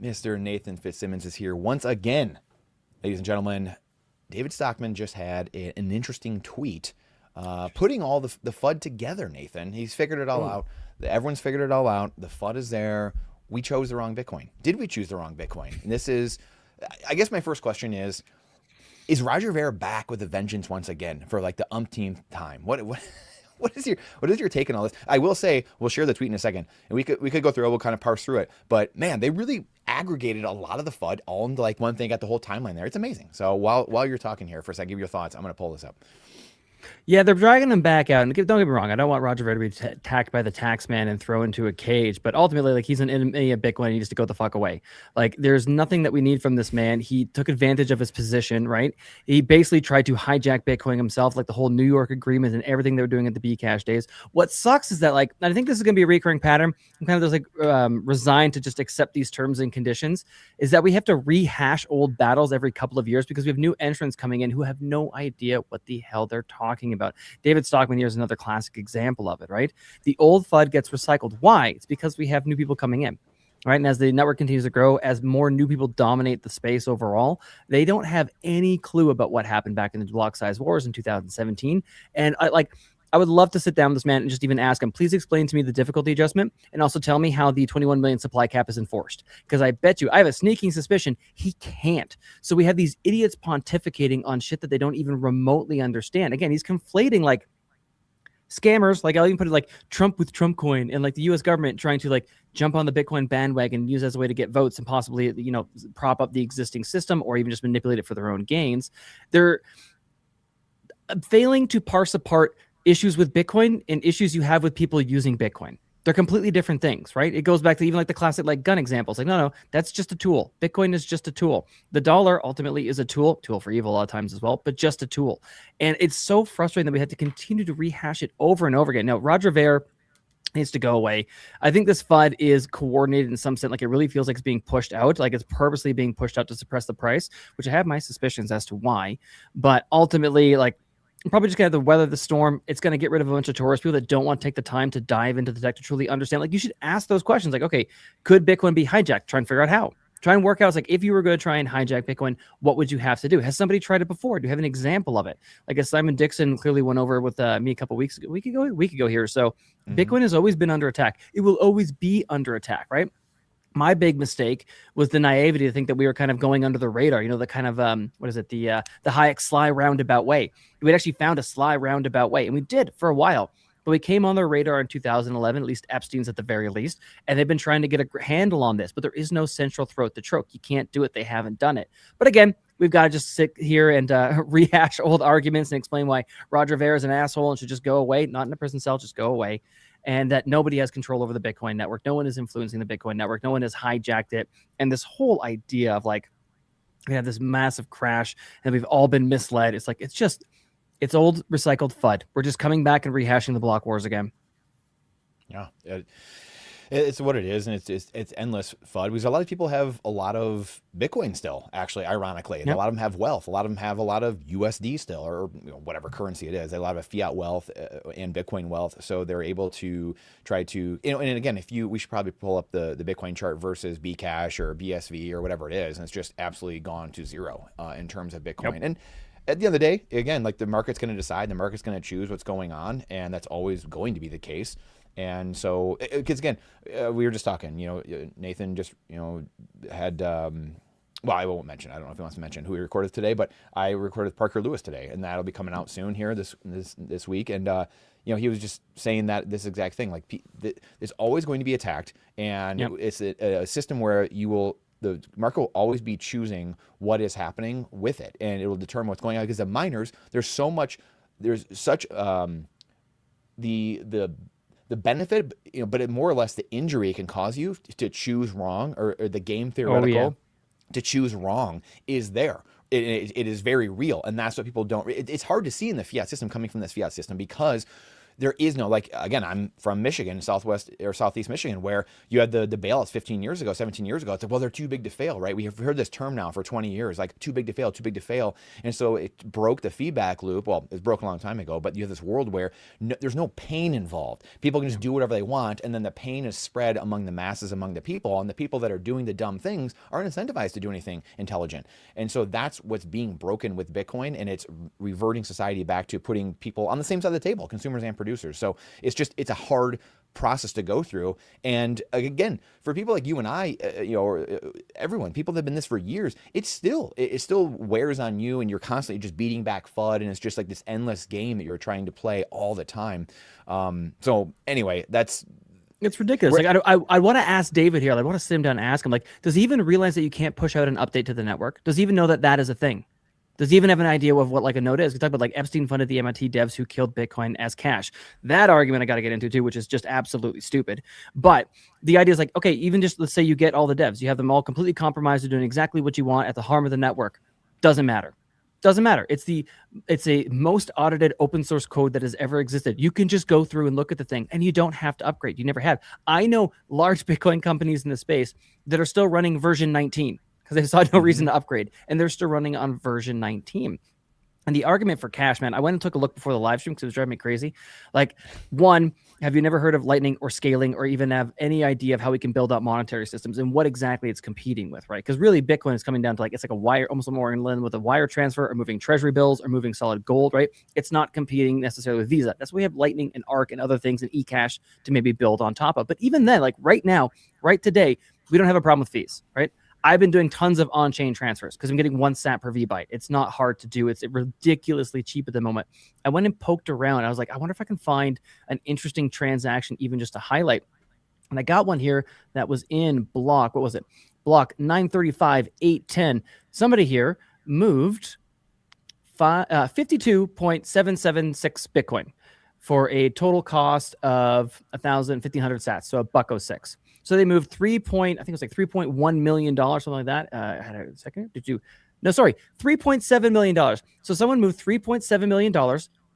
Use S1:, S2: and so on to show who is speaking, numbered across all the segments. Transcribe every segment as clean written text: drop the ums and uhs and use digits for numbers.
S1: Mr. Nathan Fitzsimmons is here once again. Ladies and gentlemen, David Stockman just had an interesting tweet putting all the FUD together, Nathan. He's figured it all out. Everyone's figured it all out. The FUD is there. We chose the wrong Bitcoin. Did we choose the wrong Bitcoin? And this is, I guess my first question is Roger Ver back with a vengeance once again for like the umpteenth time? What is your take on all this? I will say we'll share the tweet in a second, and we could go through it. We'll kind of parse through it. But man, they really aggregated a lot of the FUD all into like one thing. Got the whole timeline there. It's amazing. So while you're talking here for a second, give your thoughts. I'm going to pull this up.
S2: Yeah, they're dragging him back out. And don't get me wrong, I don't want Roger Ver to be attacked by the tax man and thrown into a cage. But ultimately, like, he's an enemy of Bitcoin. He needs to go the fuck away. Like, there's nothing that we need from this man. He took advantage of his position, right? He basically tried to hijack Bitcoin himself, like the whole New York agreement and everything they were doing at the Bcash days. What sucks is that, like, I think this is going to be a recurring pattern. I'm kind of just like resigned to just accept these terms and conditions, is that we have to rehash old battles every couple of years because we have new entrants coming in who have no idea what the hell they're talking about. David Stockman here is another classic example of it, right? The old FUD gets recycled. Why? It's because we have new people coming in, right? And as the network continues to grow, as more new people dominate the space overall, they don't have any clue about what happened back in the block size wars in 2017. And I would love to sit down with this man and just even ask him, please explain to me the difficulty adjustment and also tell me how the 21 million supply cap is enforced. Because I bet you, I have a sneaking suspicion he can't. So we have these idiots pontificating on shit that they don't even remotely understand. Again, he's conflating like scammers, like I'll even put it like Trump with Trump coin and like the US government trying to like jump on the Bitcoin bandwagon and use it as a way to get votes and possibly, you know, prop up the existing system or even just manipulate it for their own gains. They're failing to parse apart issues with Bitcoin and issues you have with people using Bitcoin. They're completely different things, right? It goes back to even like the classic like gun examples. Like, no, that's just a tool. Bitcoin is just a tool. The dollar ultimately is a tool for evil a lot of times as well, but just a tool. And it's so frustrating that we had to continue to rehash it over and over again. Now, Roger Ver needs to go away. I think this FUD is coordinated in some sense. Like, it really feels like it's being pushed out. Like, it's purposely being pushed out to suppress the price, which I have my suspicions as to why. But ultimately, like, I'm probably just going to have to weather the storm. It's going to get rid of a bunch of tourist people that don't want to take the time to dive into the tech to truly understand. Like, you should ask those questions. Like, okay, could Bitcoin be hijacked? Try and figure out how. Try and work out, like, if you were going to try and hijack Bitcoin, what would you have to do? Has somebody tried it before? Do you have an example of it? Like, as Simon Dixon clearly went over with me a couple weeks ago, week ago here. So Bitcoin has always been under attack. It will always be under attack, right? My big mistake was the naivety to think that we were kind of going under the radar, you know, the kind of, the Hayek sly roundabout way. We'd actually found a sly roundabout way, and we did for a while. But we came on their radar in 2011, at least Epstein's at the very least, and they've been trying to get a handle on this, but there is no central throat to choke. You can't do it. They haven't done it. But again, we've got to just sit here and rehash old arguments and explain why Roger Ver is an asshole and should just go away, not in a prison cell, just go away. And that nobody has control over the Bitcoin network. No one is influencing the Bitcoin network. No one has hijacked it. And this whole idea of like, we had this massive crash and we've all been misled. It's like, it's old recycled FUD. We're just coming back and rehashing the block wars again.
S1: Yeah. It's what it is, and it's endless FUD because a lot of people have a lot of Bitcoin still, actually, ironically. Yep. A lot of them have wealth. A lot of them have a lot of USD still, or whatever currency it is. They have a lot of fiat wealth and Bitcoin wealth, so they're able to try to, and again, we should probably pull up the Bitcoin chart versus Bcash or BSV or whatever it is, and it's just absolutely gone to zero in terms of Bitcoin. Yep. And at the end of the day, again, like the market's going to decide, the market's going to choose what's going on, and that's always going to be the case. And so, because again, we were just talking, Nathan just, had, well, I won't mention, I don't know if he wants to mention who he recorded today, but I recorded Parker Lewis today, and that'll be coming out soon here this week. And, he was just saying that this exact thing, like it's always going to be attacked. And yep. It's a system where the market will always be choosing what is happening with it, and it will determine what's going on. Because the miners, there's such the benefit, but more or less the injury it can cause you to choose wrong, or the game theoretical to choose wrong is there. It is very real, and that's what people don't. It's hard to see in the fiat system coming from this fiat system because there is no, like, again, I'm from Michigan, Southwest or Southeast Michigan, where you had the bailouts 15 years ago, 17 years ago. It's like, well, they're too big to fail, right? We have heard this term now for 20 years, like too big to fail, too big to fail. And so it broke the feedback loop. Well, it was broken a long time ago, but you have this world where there's no pain involved. People can just do whatever they want. And then the pain is spread among the masses, among the people. And the people that are doing the dumb things aren't incentivized to do anything intelligent. And so that's what's being broken with Bitcoin. And it's reverting society back to putting people on the same side of the table, consumers and producers. So it's a hard process to go through. And again, for people like you and I, or everyone, people that have been this for years, it still wears on you, and you're constantly just beating back FUD, and it's just like this endless game that you're trying to play all the time. So anyway,
S2: it's ridiculous. Like I want to ask David here. I want to sit him down and ask him, like, does he even realize that you can't push out an update to the network? Does he even know that that is a thing? Does he even have an idea of what like a node is? We talk about like Epstein funded the MIT devs who killed Bitcoin as cash. That argument I got to get into too, which is just absolutely stupid. But the idea is like, okay, even just let's say you get all the devs, you have them all completely compromised to doing exactly what you want at the harm of the network. Doesn't matter. Doesn't matter. It's a most audited open source code that has ever existed. You can just go through and look at the thing, and you don't have to upgrade. You never have. I know large Bitcoin companies in the space that are still running version 19 because they saw no reason to upgrade, and they're still running on version 19. And the argument for cash, man, I went and took a look before the live stream because it was driving me crazy. Like, one, have you never heard of Lightning or scaling, or even have any idea of how we can build out monetary systems and what exactly it's competing with, right? Because really, Bitcoin is coming down to like, it's like a wire, almost more in line with a wire transfer, or moving treasury bills, or moving solid gold, right? It's not competing necessarily with Visa. That's why we have Lightning and Arc and other things and eCash to maybe build on top of. But even then, like right now, right today, we don't have a problem with fees, right? I've been doing tons of on-chain transfers because I'm getting 1 sat per VByte. It's not hard to do. It's ridiculously cheap at the moment. I went and poked around. I was like, I wonder if I can find an interesting transaction even just to highlight. And I got one here that was in block. What was it? Block 935.810. Somebody here moved 52.776 Bitcoin for a total cost of 1,500 sats, so $1.06. So they moved I think it was like $3.1 million, something like that. I had a second. $3.7 million. So someone moved $3.7 million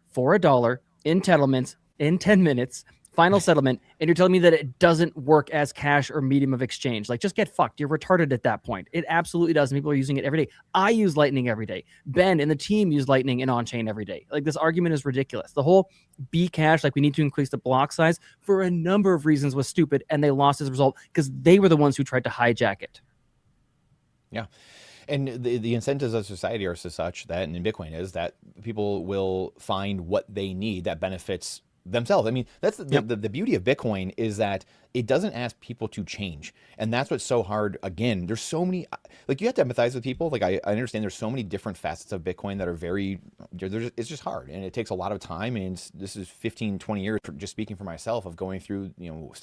S2: for $1 in settlements in 10 minutes, final settlement, and you're telling me that it doesn't work as cash or medium of exchange. Like, just get fucked. You're retarded at that point. It absolutely does. And people are using it every day. I use Lightning every day. Ben and the team use Lightning and on-chain every day. Like, this argument is ridiculous. The whole Bcash, like we need to increase the block size for a number of reasons, was stupid, and they lost as a result because they were the ones who tried to hijack it.
S1: Yeah. And the incentives of society are such that, and in Bitcoin is that people will find what they need that benefits themselves. I mean, that's the beauty of Bitcoin is that it doesn't ask people to change. And that's what's so hard. Again, there's so many, like, you have to empathize with people. Like, I understand there's so many different facets of Bitcoin that are it's just hard. And it takes a lot of time. And this is 15, 20 years, just speaking for myself, of going through,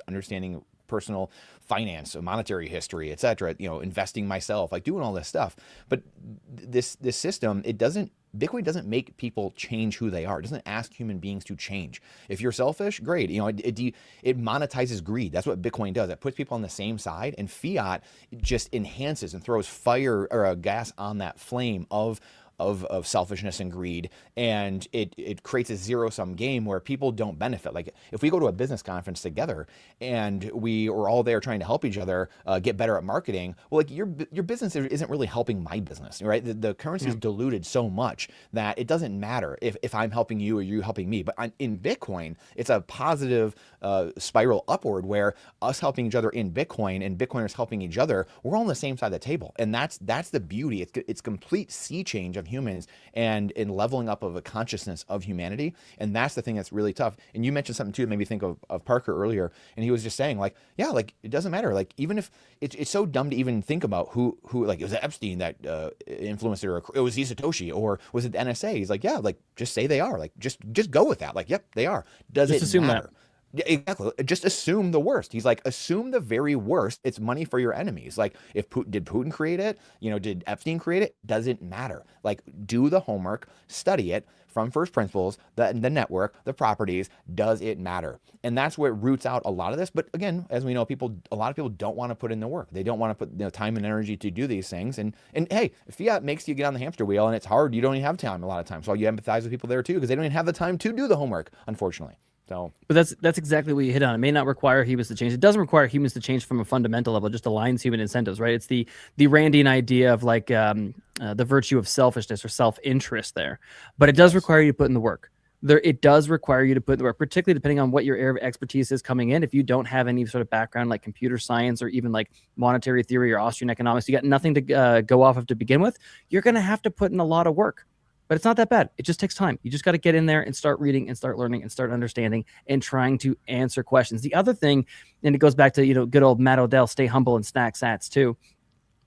S1: understanding personal finance, monetary history, et cetera, investing myself, like doing all this stuff. But this system, Bitcoin doesn't make people change who they are. It doesn't ask human beings to change. If you're selfish, great. It monetizes greed. That's what Bitcoin does. It puts people on the same side, and fiat just enhances and throws fire or gas on that flame of selfishness and greed, and it creates a zero-sum game where people don't benefit. Like, if we go to a business conference together and we are all there trying to help each other get better at marketing, well, like, your business isn't really helping my business, right? The currency is diluted so much that it doesn't matter if I'm helping you or you helping me. But in Bitcoin, it's a positive spiral upward where us helping each other in Bitcoin and Bitcoiners helping each other, we're all on the same side of the table. And that's the beauty. It's complete sea change of humans and in leveling up of a consciousness of humanity. And that's the thing that's really tough. And you mentioned something too that made me think of Parker earlier. And he was just saying, like, yeah, like, it doesn't matter. Like, even if it's so dumb to even think about who like, it was Epstein that influenced it, or it was Satoshi, or was it the NSA? He's like, yeah, like, just say they are. Like, just go with that. Like, yep, they are. Does it matter? Yeah, exactly. Just assume the worst. He's like, assume the very worst. It's money for your enemies. Like, did Putin create it? Did Epstein create it? Doesn't matter. Like, do the homework, study it from first principles, the network, the properties. Does it matter? And that's where it roots out a lot of this. But again, as we know, a lot of people don't want to put in the work. They don't want to put time and energy to do these things. And hey, fiat makes you get on the hamster wheel, and it's hard. You don't even have time a lot of times. So you empathize with people there too, because they don't even have the time to do the homework, unfortunately. So
S2: But that's exactly what you hit on. It may not require humans to change. It doesn't require humans to change from a fundamental level. It just aligns human incentives, right? It's the Randian idea of like the virtue of selfishness or self-interest there. But it does
S1: yes,
S2: require you to put in the work. It does require you to put in the work, particularly depending on what your area of expertise is coming in. If you don't have any sort of background like computer science or even like monetary theory or Austrian economics, you got nothing to go off of to begin with. You're going to have to put in a lot of work. But it's not that bad. It just takes time. You just got to get in there and start reading and start learning and start understanding and trying to answer questions. The other thing, and it goes back to, good old Matt Odell, stay humble and stack sats too,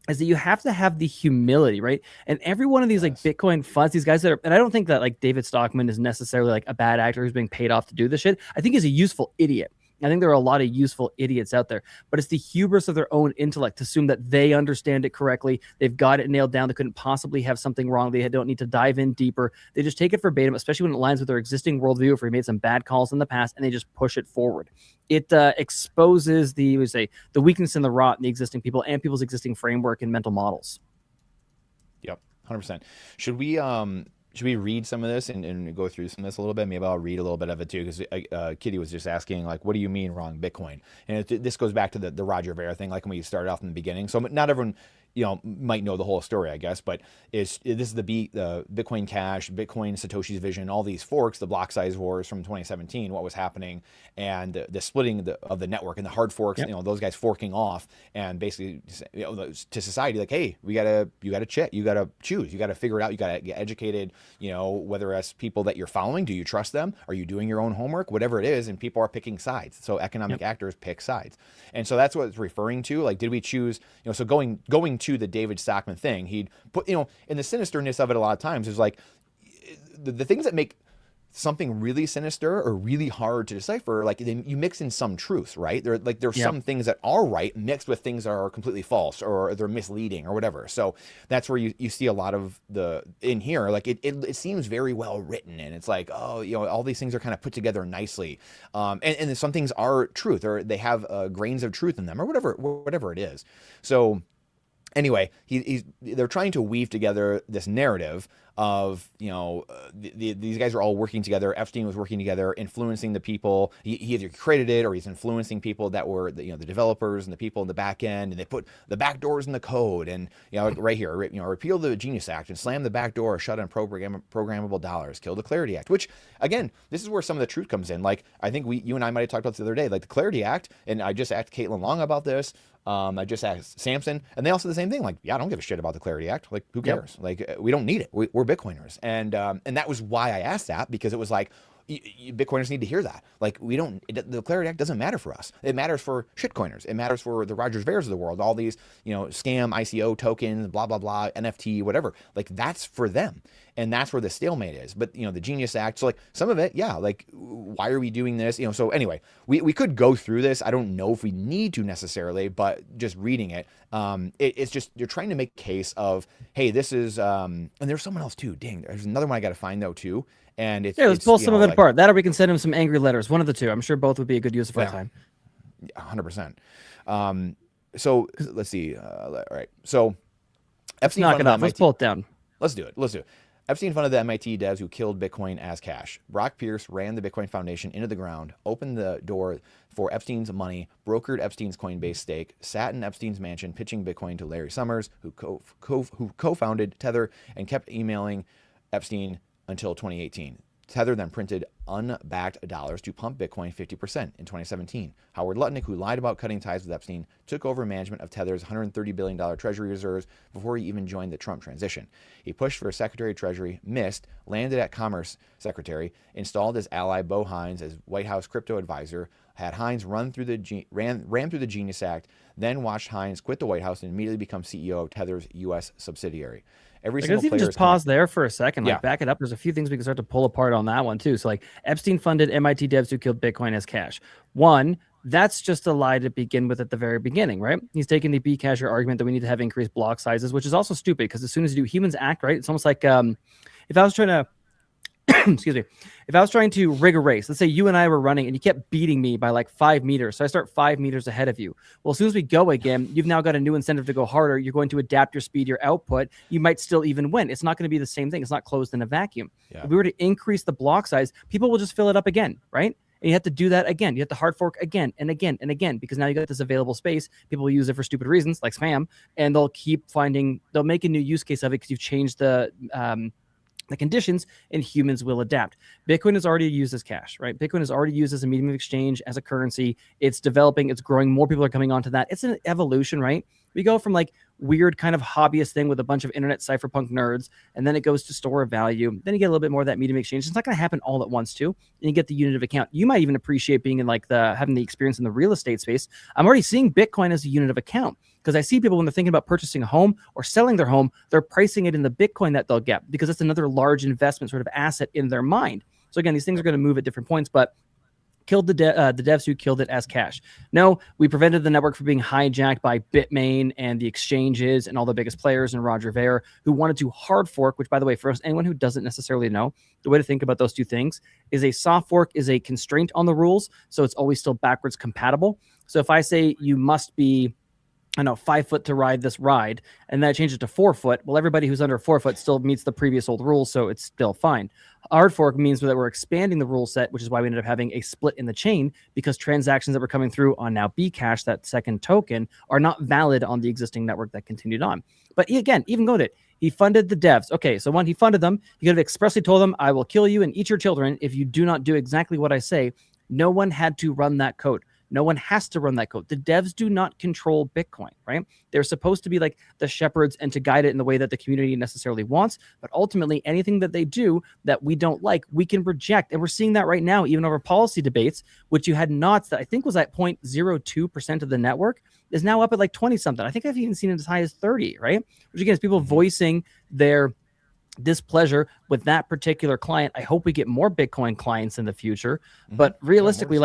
S2: is that you have to have the humility, right? And every one of these like Bitcoin funds, these guys that are, and I don't think that like David Stockman is necessarily like a bad actor who's being paid off to do this shit. I think he's a useful idiot. I think there are a lot of useful idiots out there, but it's the hubris of their own intellect to assume that they understand it correctly. They've got it nailed down. They couldn't possibly have something wrong. They don't need to dive in deeper. They just take it verbatim, especially when it aligns with their existing worldview. If we made some bad calls in the past, and they just push it forward. It exposes the weakness and the rot in the existing people and people's existing framework and mental models.
S1: Yep, 100%. Should we read some of this and go through some of this a little bit? Maybe I'll read a little bit of it too, because Kitty was just asking, like, what do you mean wrong Bitcoin? And this goes back to the Roger Ver thing, like when we started off in the beginning. So not everyone, might know the whole story, I guess, but this is the Bitcoin Cash, Bitcoin Satoshi's vision, all these forks, the block size wars from 2017, what was happening, and the splitting of the network and the hard forks,
S2: Yep.
S1: those guys forking off and basically, to society, like, hey, you gotta check, you gotta choose, you gotta figure it out, you gotta get educated, whether as people that you're following, do you trust them? Are you doing your own homework? Whatever it is, and people are picking sides. So economic actors pick sides. And so that's what it's referring to. Like, did we choose, so going to the David Stockman thing, he'd put, in the sinisterness of it a lot of times is like the things that make something really sinister or really hard to decipher, like you mix in some truth, right? There's some things that are right mixed with things that are completely false or they're misleading or whatever. So that's where you see a lot of in here, like it seems very well written, and it's like, oh, all these things are kind of put together nicely. And some things are truth, or they have grains of truth in them, or whatever it is. So anyway, they're trying to weave together this narrative of, these guys are all working together. Epstein was working together, influencing the people. He either created it or he's influencing people that were the developers and the people in the back end, and they put the back doors in the code. And right here, repeal the Genius Act and slam the back door, shut down programmable dollars, kill the Clarity Act. Which again, this is where some of the truth comes in. Like, I think you and I might have talked about this the other day, like the Clarity Act, and I just asked Caitlin Long about this. I just asked Samson, and they all said the same thing. Like, yeah, I don't give a shit about the Clarity Act. Like, who cares? Like, we don't need it. We're Bitcoiners. And that was why I asked that, because it was like, Bitcoiners need to hear that. Like, the Clarity Act doesn't matter for us. It matters for shitcoiners. It matters for the Rogers Veres of the world, all these, scam ICO tokens, blah, blah, blah, NFT, whatever. Like, that's for them. And that's where the stalemate is. But, the Genius Act, so like some of it, yeah, like, why are we doing this? So anyway, we could go through this. I don't know if we need to necessarily, but just reading it, it's just, you're trying to make a case of, hey, this is, and there's someone else too. Dang, there's another one I got to find though too. And
S2: Let's pull some of it apart. That, or we can send him some angry letters. One of the two. I'm sure both would be a good use of our time.
S1: 100%. So let's see. All right. So Epstein
S2: knock it off. Let's pull it down.
S1: Let's do it. Epstein funded the MIT devs who killed Bitcoin as cash. Brock Pierce ran the Bitcoin Foundation into the ground, opened the door for Epstein's money, brokered Epstein's Coinbase stake, sat in Epstein's mansion pitching Bitcoin to Larry Summers, who co-founded Tether, and kept emailing Epstein until 2018. Tether then printed unbacked dollars to pump Bitcoin 50% in 2017. Howard Lutnick, who lied about cutting ties with Epstein, took over management of Tether's $130 billion treasury reserves before he even joined the Trump transition. He pushed for Secretary of Treasury, missed, landed at Commerce Secretary, installed his ally Bo Hines as White House crypto advisor, had Hines ran through the Genius Act, then watched Hines quit the White House and immediately become CEO of Tether's U.S. subsidiary.
S2: Let's even just pause there for a second, back it up. There's a few things we can start to pull apart on that one too. So like, Epstein funded MIT devs who killed Bitcoin as cash. One, that's just a lie to begin with at the very beginning, right? He's taking the Bcasher argument that we need to have increased block sizes, which is also stupid because as soon as you do, humans act, right? It's almost like if I was trying to excuse me, if I was trying to rig a race, let's say you and I were running and you kept beating me by like 5 meters. So I start 5 meters ahead of you. Well, as soon as we go again, you've now got a new incentive to go harder. You're going to adapt your speed, your output. You might still even win. It's not going to be the same thing. It's not closed in a vacuum. Yeah. If we were to increase the block size, people will just fill it up again, right? And you have to do that again. You have to hard fork again and again and again, because now you got this available space. People will use it for stupid reasons like spam, and they'll make a new use case of it because you've changed the conditions, and humans will adapt. Bitcoin is already used as cash, right? Bitcoin is already used as a medium of exchange, as a currency. It's developing, it's growing. More people are coming onto that. It's an evolution, right? We go from like weird kind of hobbyist thing with a bunch of internet cypherpunk nerds, and then it goes to store of value. Then you get a little bit more of that medium exchange. It's not going to happen all at once, too. And you get the unit of account. You might even appreciate being in like having the experience in the real estate space. I'm already seeing Bitcoin as a unit of account, because I see people when they're thinking about purchasing a home or selling their home, they're pricing it in the Bitcoin that they'll get, because it's another large investment sort of asset in their mind. So again, these things are going to move at different points, but killed the devs who killed it as cash. No, we prevented the network from being hijacked by Bitmain and the exchanges and all the biggest players and Roger Ver, who wanted to hard fork, which, by the way, for anyone who doesn't necessarily know, the way to think about those two things is a soft fork is a constraint on the rules, so it's always still backwards compatible. So if I say you must be 5 foot to ride this ride, and then I change it to 4 foot. Well, everybody who's under 4 foot still meets the previous old rules, so it's still fine. Hard fork means that we're expanding the rule set, which is why we ended up having a split in the chain, because transactions that were coming through on now Bcash, that second token, are not valid on the existing network that continued on. But again, even Godit, he funded the devs. Okay, so he funded them. He could have expressly told them, I will kill you and eat your children if you do not do exactly what I say. No one had to run that code. No one has to run that code. The devs do not control Bitcoin, right? They're supposed to be like the shepherds and to guide it in the way that the community necessarily wants. But ultimately, anything that they do that we don't like, we can reject. And we're seeing that right now, even over policy debates, which you had Knots that I think was at 0.02% of the network, is now up at like 20 something. I think I've even seen it as high as 30, right? Which again is people voicing their displeasure with that particular client. I hope we get more Bitcoin clients in the future. But realistically,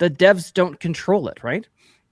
S2: the devs don't control it, right?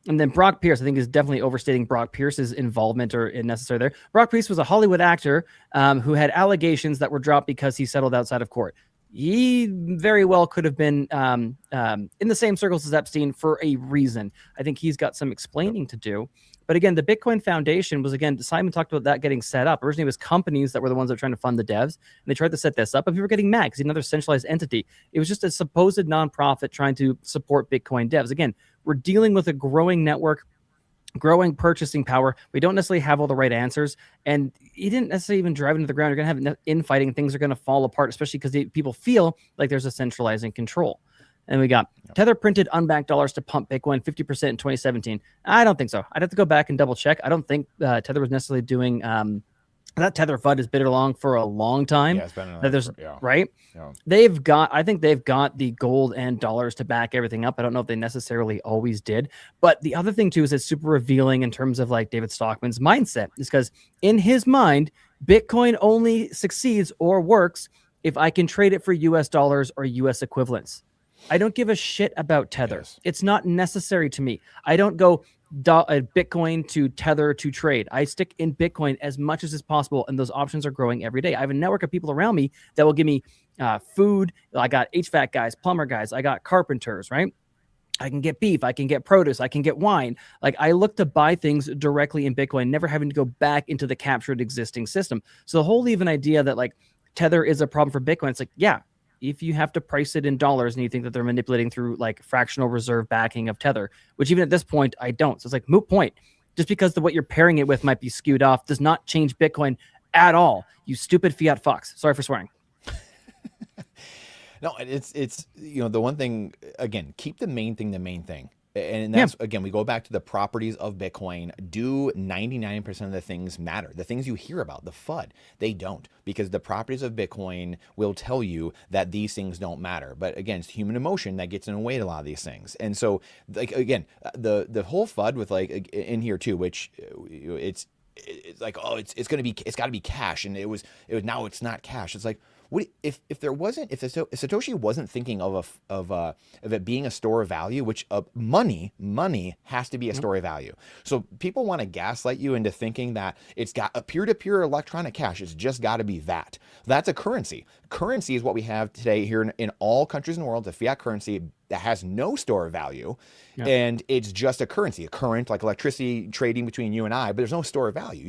S2: And then Brock Pierce, I think, is definitely overstating Brock Pierce's involvement or necessary there. Brock Pierce was a Hollywood actor who had allegations that were dropped because he settled outside of court. He very well could have been in the same circles as Epstein for a reason. I think he's got some explaining to do. But again, the Bitcoin Foundation was, again, Simon talked about that getting set up. Originally, it was companies that were the ones that were trying to fund the devs, and they tried to set this up, and people were getting mad because another centralized entity. It was just a supposed nonprofit trying to support Bitcoin devs. Again, we're dealing with a growing network, growing purchasing power. We don't necessarily have all the right answers, and you didn't necessarily even drive into the ground. You're going to have infighting, and things are going to fall apart, especially because people feel like there's a centralizing control. And we got Tether printed unbacked dollars to pump Bitcoin 50% in 2017. I don't think so. I'd have to go back and double check. I don't think Tether was necessarily doing that. Tether FUD has been along for a long time.
S1: Yeah, it's been
S2: right. Yeah. I think they've got the gold and dollars to back everything up. I don't know if they necessarily always did. But the other thing too is it's super revealing in terms of like David Stockman's mindset, is because in his mind, Bitcoin only succeeds or works if I can trade it for US dollars or US equivalents. I don't give a shit about Tether.
S1: Yes.
S2: It's not necessary to me. I don't go Bitcoin to Tether to trade. I stick in Bitcoin as much as is possible, and those options are growing every day. I have a network of people around me that will give me food. I got HVAC guys, plumber guys. I got carpenters, right? I can get beef. I can get produce. I can get wine. Like, I look to buy things directly in Bitcoin, never having to go back into the captured existing system. So the whole even idea that like Tether is a problem for Bitcoin, it's like, yeah, if you have to price it in dollars and you think that they're manipulating through like fractional reserve backing of Tether, which even at this point, I don't. So it's like moot point. Just because what you're pairing it with might be skewed off does not change Bitcoin at all. You stupid fiat fucks. Sorry for swearing.
S1: No, it's the one thing, again, keep the main thing the main thing. And that's, again, we go back to the properties of Bitcoin. Do 99% of the things matter? The things you hear about, the FUD, they don't, because the properties of Bitcoin will tell you that these things don't matter. But again, it's human emotion that gets in the way of a lot of these things. And so, like, again, the whole FUD with like in here too, which it's like, oh, it's got to be cash, and it was now it's not cash. It's like, what if Satoshi wasn't thinking of it being a store of value, which money has to be a store of value. So people want to gaslight you into thinking that it's got a peer-to-peer electronic cash. It's just got to be that. That's a currency. Currency is what we have today here in all countries in the world. The fiat currency that has no store of value, and it's just a currency, a current, like electricity trading between you and I. But there's no store of value.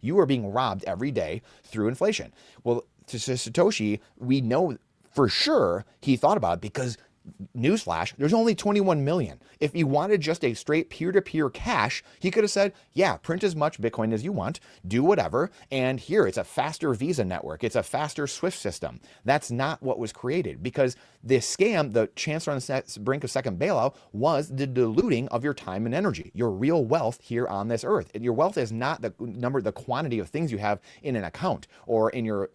S1: You are being robbed every day through inflation. Well, to Satoshi, we know for sure he thought about it because Newsflash, there's only 21 million. If he wanted just a straight peer-to-peer cash, he could have said, yeah, print as much Bitcoin as you want, do whatever, and here, it's a faster Visa network, it's a faster SWIFT system. That's not what was created, because the scam, the chancellor on the brink of second bailout, was the diluting of your time and energy, your real wealth here on this earth. And your wealth is not the number, the quantity of things you have in an account or in your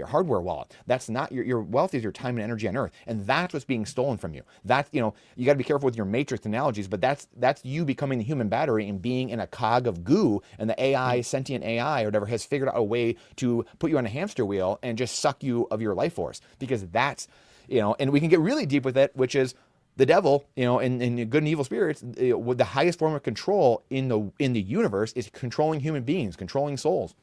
S1: hardware wallet. That's not your wealth is your time and energy on earth, and that's what's being stolen from you. That's, you got to be careful with your matrix analogies, but that's you becoming the human battery and being in a cog of goo, and the AI, sentient AI or whatever, has figured out a way to put you on a hamster wheel and just suck you of your life force, because that's, and we can get really deep with it, which is the devil, and good and evil spirits. With the highest form of control in the universe is controlling human beings, controlling souls.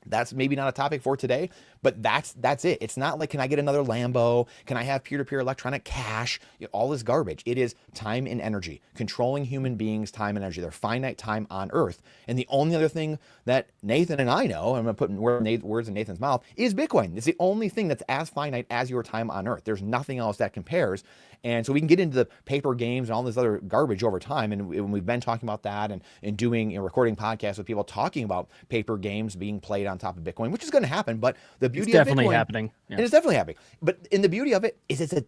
S1: That's maybe not a topic for today, but that's it. It's not like, can I get another Lambo? Can I have peer-to-peer electronic cash? All this garbage. It is time and energy, controlling human beings' time and energy, their finite time on Earth. And the only other thing that Nathan and I know, I'm going to put words in Nathan's mouth, is Bitcoin. It's the only thing that's as finite as your time on Earth. There's nothing else that compares. And so we can get into the paper games and all this other garbage over time. And we've been talking about that and doing recording podcasts with people talking about paper games being played on top of Bitcoin, which is going to happen. But the beauty
S2: it's
S1: of
S2: definitely
S1: Bitcoin,
S2: happening. Yeah.
S1: And it's definitely happening. But in the beauty of it is it's a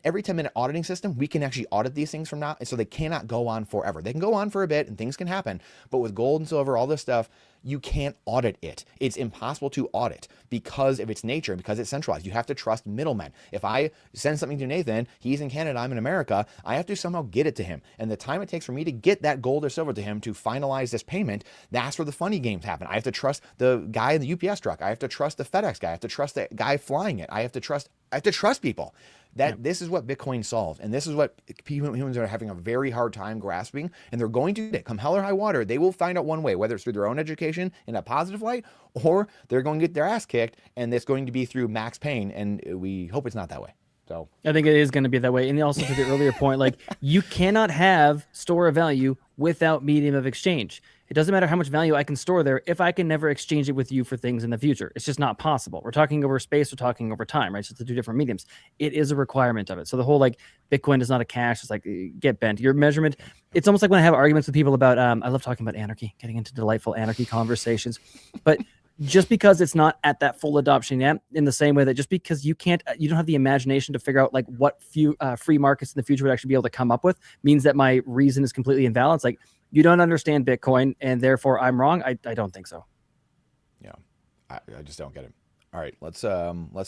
S1: every 10 minute auditing system. We can actually audit these things from now. And so they cannot go on forever. They can go on for a bit and things can happen. But with gold and silver, all this stuff, you can't audit it. It's impossible to audit because of its nature, because it's centralized. You have to trust middlemen. If I send something to Nathan, he's in Canada, I'm in America, I have to somehow get it to him. And the time it takes for me to get that gold or silver to him to finalize this payment, that's where the funny games happen. I have to trust the guy in the UPS truck. I have to trust the FedEx guy. I have to trust the guy flying it. I have to trust people. This is what Bitcoin solves. And this is what humans are having a very hard time grasping. And they're going to get it. Come hell or high water, they will find out one way, whether it's through their own education in a positive light, or they're going to get their ass kicked, and it's going to be through max pain. And we hope it's not that way. So
S2: I think it is going to be that way. And also to the earlier point, like, you cannot have store of value without medium of exchange. It doesn't matter how much value I can store there if I can never exchange it with you for things in the future. It's just not possible. We're talking over space, we're talking over time, right? So it's the two different mediums. It is a requirement of it. So the whole like Bitcoin is not a cash. It's like, get bent. Your measurement. It's almost like when I have arguments with people about, I love talking about anarchy, getting into delightful anarchy conversations, but just because it's not at that full adoption yet, in the same way that just because you don't have the imagination to figure out like what few free markets in the future would actually be able to come up with, means that my reason is completely invalid. It's like, you don't understand Bitcoin and therefore I'm wrong. I don't think so.
S1: Yeah, I just don't get it. All right, let's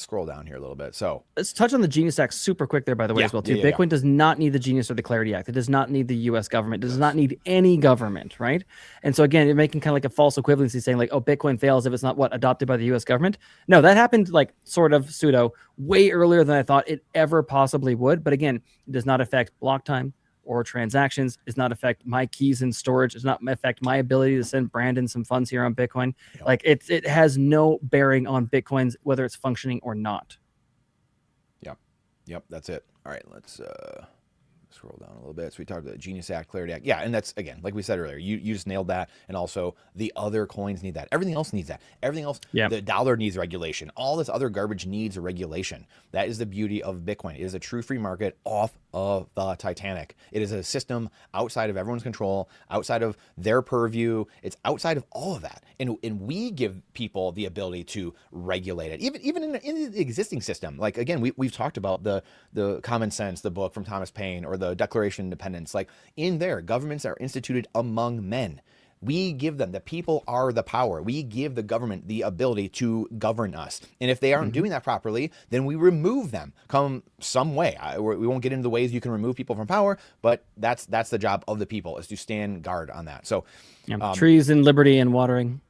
S1: scroll down here a little bit. So
S2: let's touch on the Genius Act super quick there, by the way, as well too. Bitcoin does not need the Genius or the Clarity Act. It does not need the U.S. government. It does not need any government, right? And so again, you're making kind of like a false equivalency, saying like, oh, Bitcoin fails if it's not adopted by the U.S. government. No, that happened like sort of pseudo way earlier than I thought it ever possibly would. But again, it does not affect block time or transactions. It does not affect my keys and storage. It does not affect my ability to send Brandon some funds here on Bitcoin. Yep. Like it has no bearing on Bitcoins, whether it's functioning or not.
S1: Yep, that's it. All right, let's scroll down a little bit. So we talked about the Genius Act, Clarity Act. Yeah, and that's, again, like we said earlier, you just nailed that. And also the other coins need that. Everything else needs that. Everything else, the dollar needs regulation. All this other garbage needs a regulation. That is the beauty of Bitcoin. It is a true free market off of the Titanic. It is a system outside of everyone's control, outside of their purview. It's outside of all of that. And we give people the ability to regulate it, even in the existing system. Like, again, we've talked about the Common Sense, the book from Thomas Paine, or the Declaration of Independence. Like, in there, governments are instituted among men. We give them, the people are the power. We give the government the ability to govern us. And if they aren't doing that properly, then we remove them come some way. We won't get into the ways you can remove people from power, but that's the job of the people, is to stand guard on that. So
S2: trees and liberty and watering.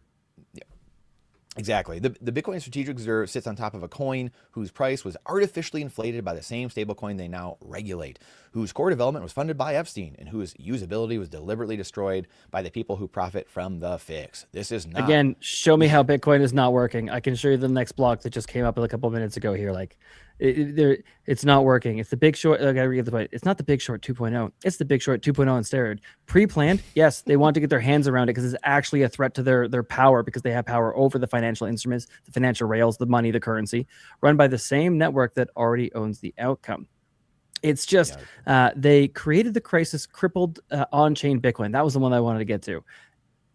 S1: Exactly. The Bitcoin Strategic Reserve sits on top of a coin whose price was artificially inflated by the same stablecoin they now regulate, whose core development was funded by Epstein, and whose usability was deliberately destroyed by the people who profit from the fix. This is not...
S2: Again, show me how Bitcoin is not working. I can show you the next block that just came up a couple minutes ago here. Like, it's not working. It's the Big Short. I gotta read the point. It's not the Big Short 2.0. It's the Big Short 2.0 on steroid. Pre-planned, yes, they want to get their hands around it because it's actually a threat to their power, because they have power over the financial instruments, the financial rails, the money, the currency, run by the same network that already owns the outcome. It's just they created the crisis, crippled on-chain Bitcoin. That was the one I wanted to get to.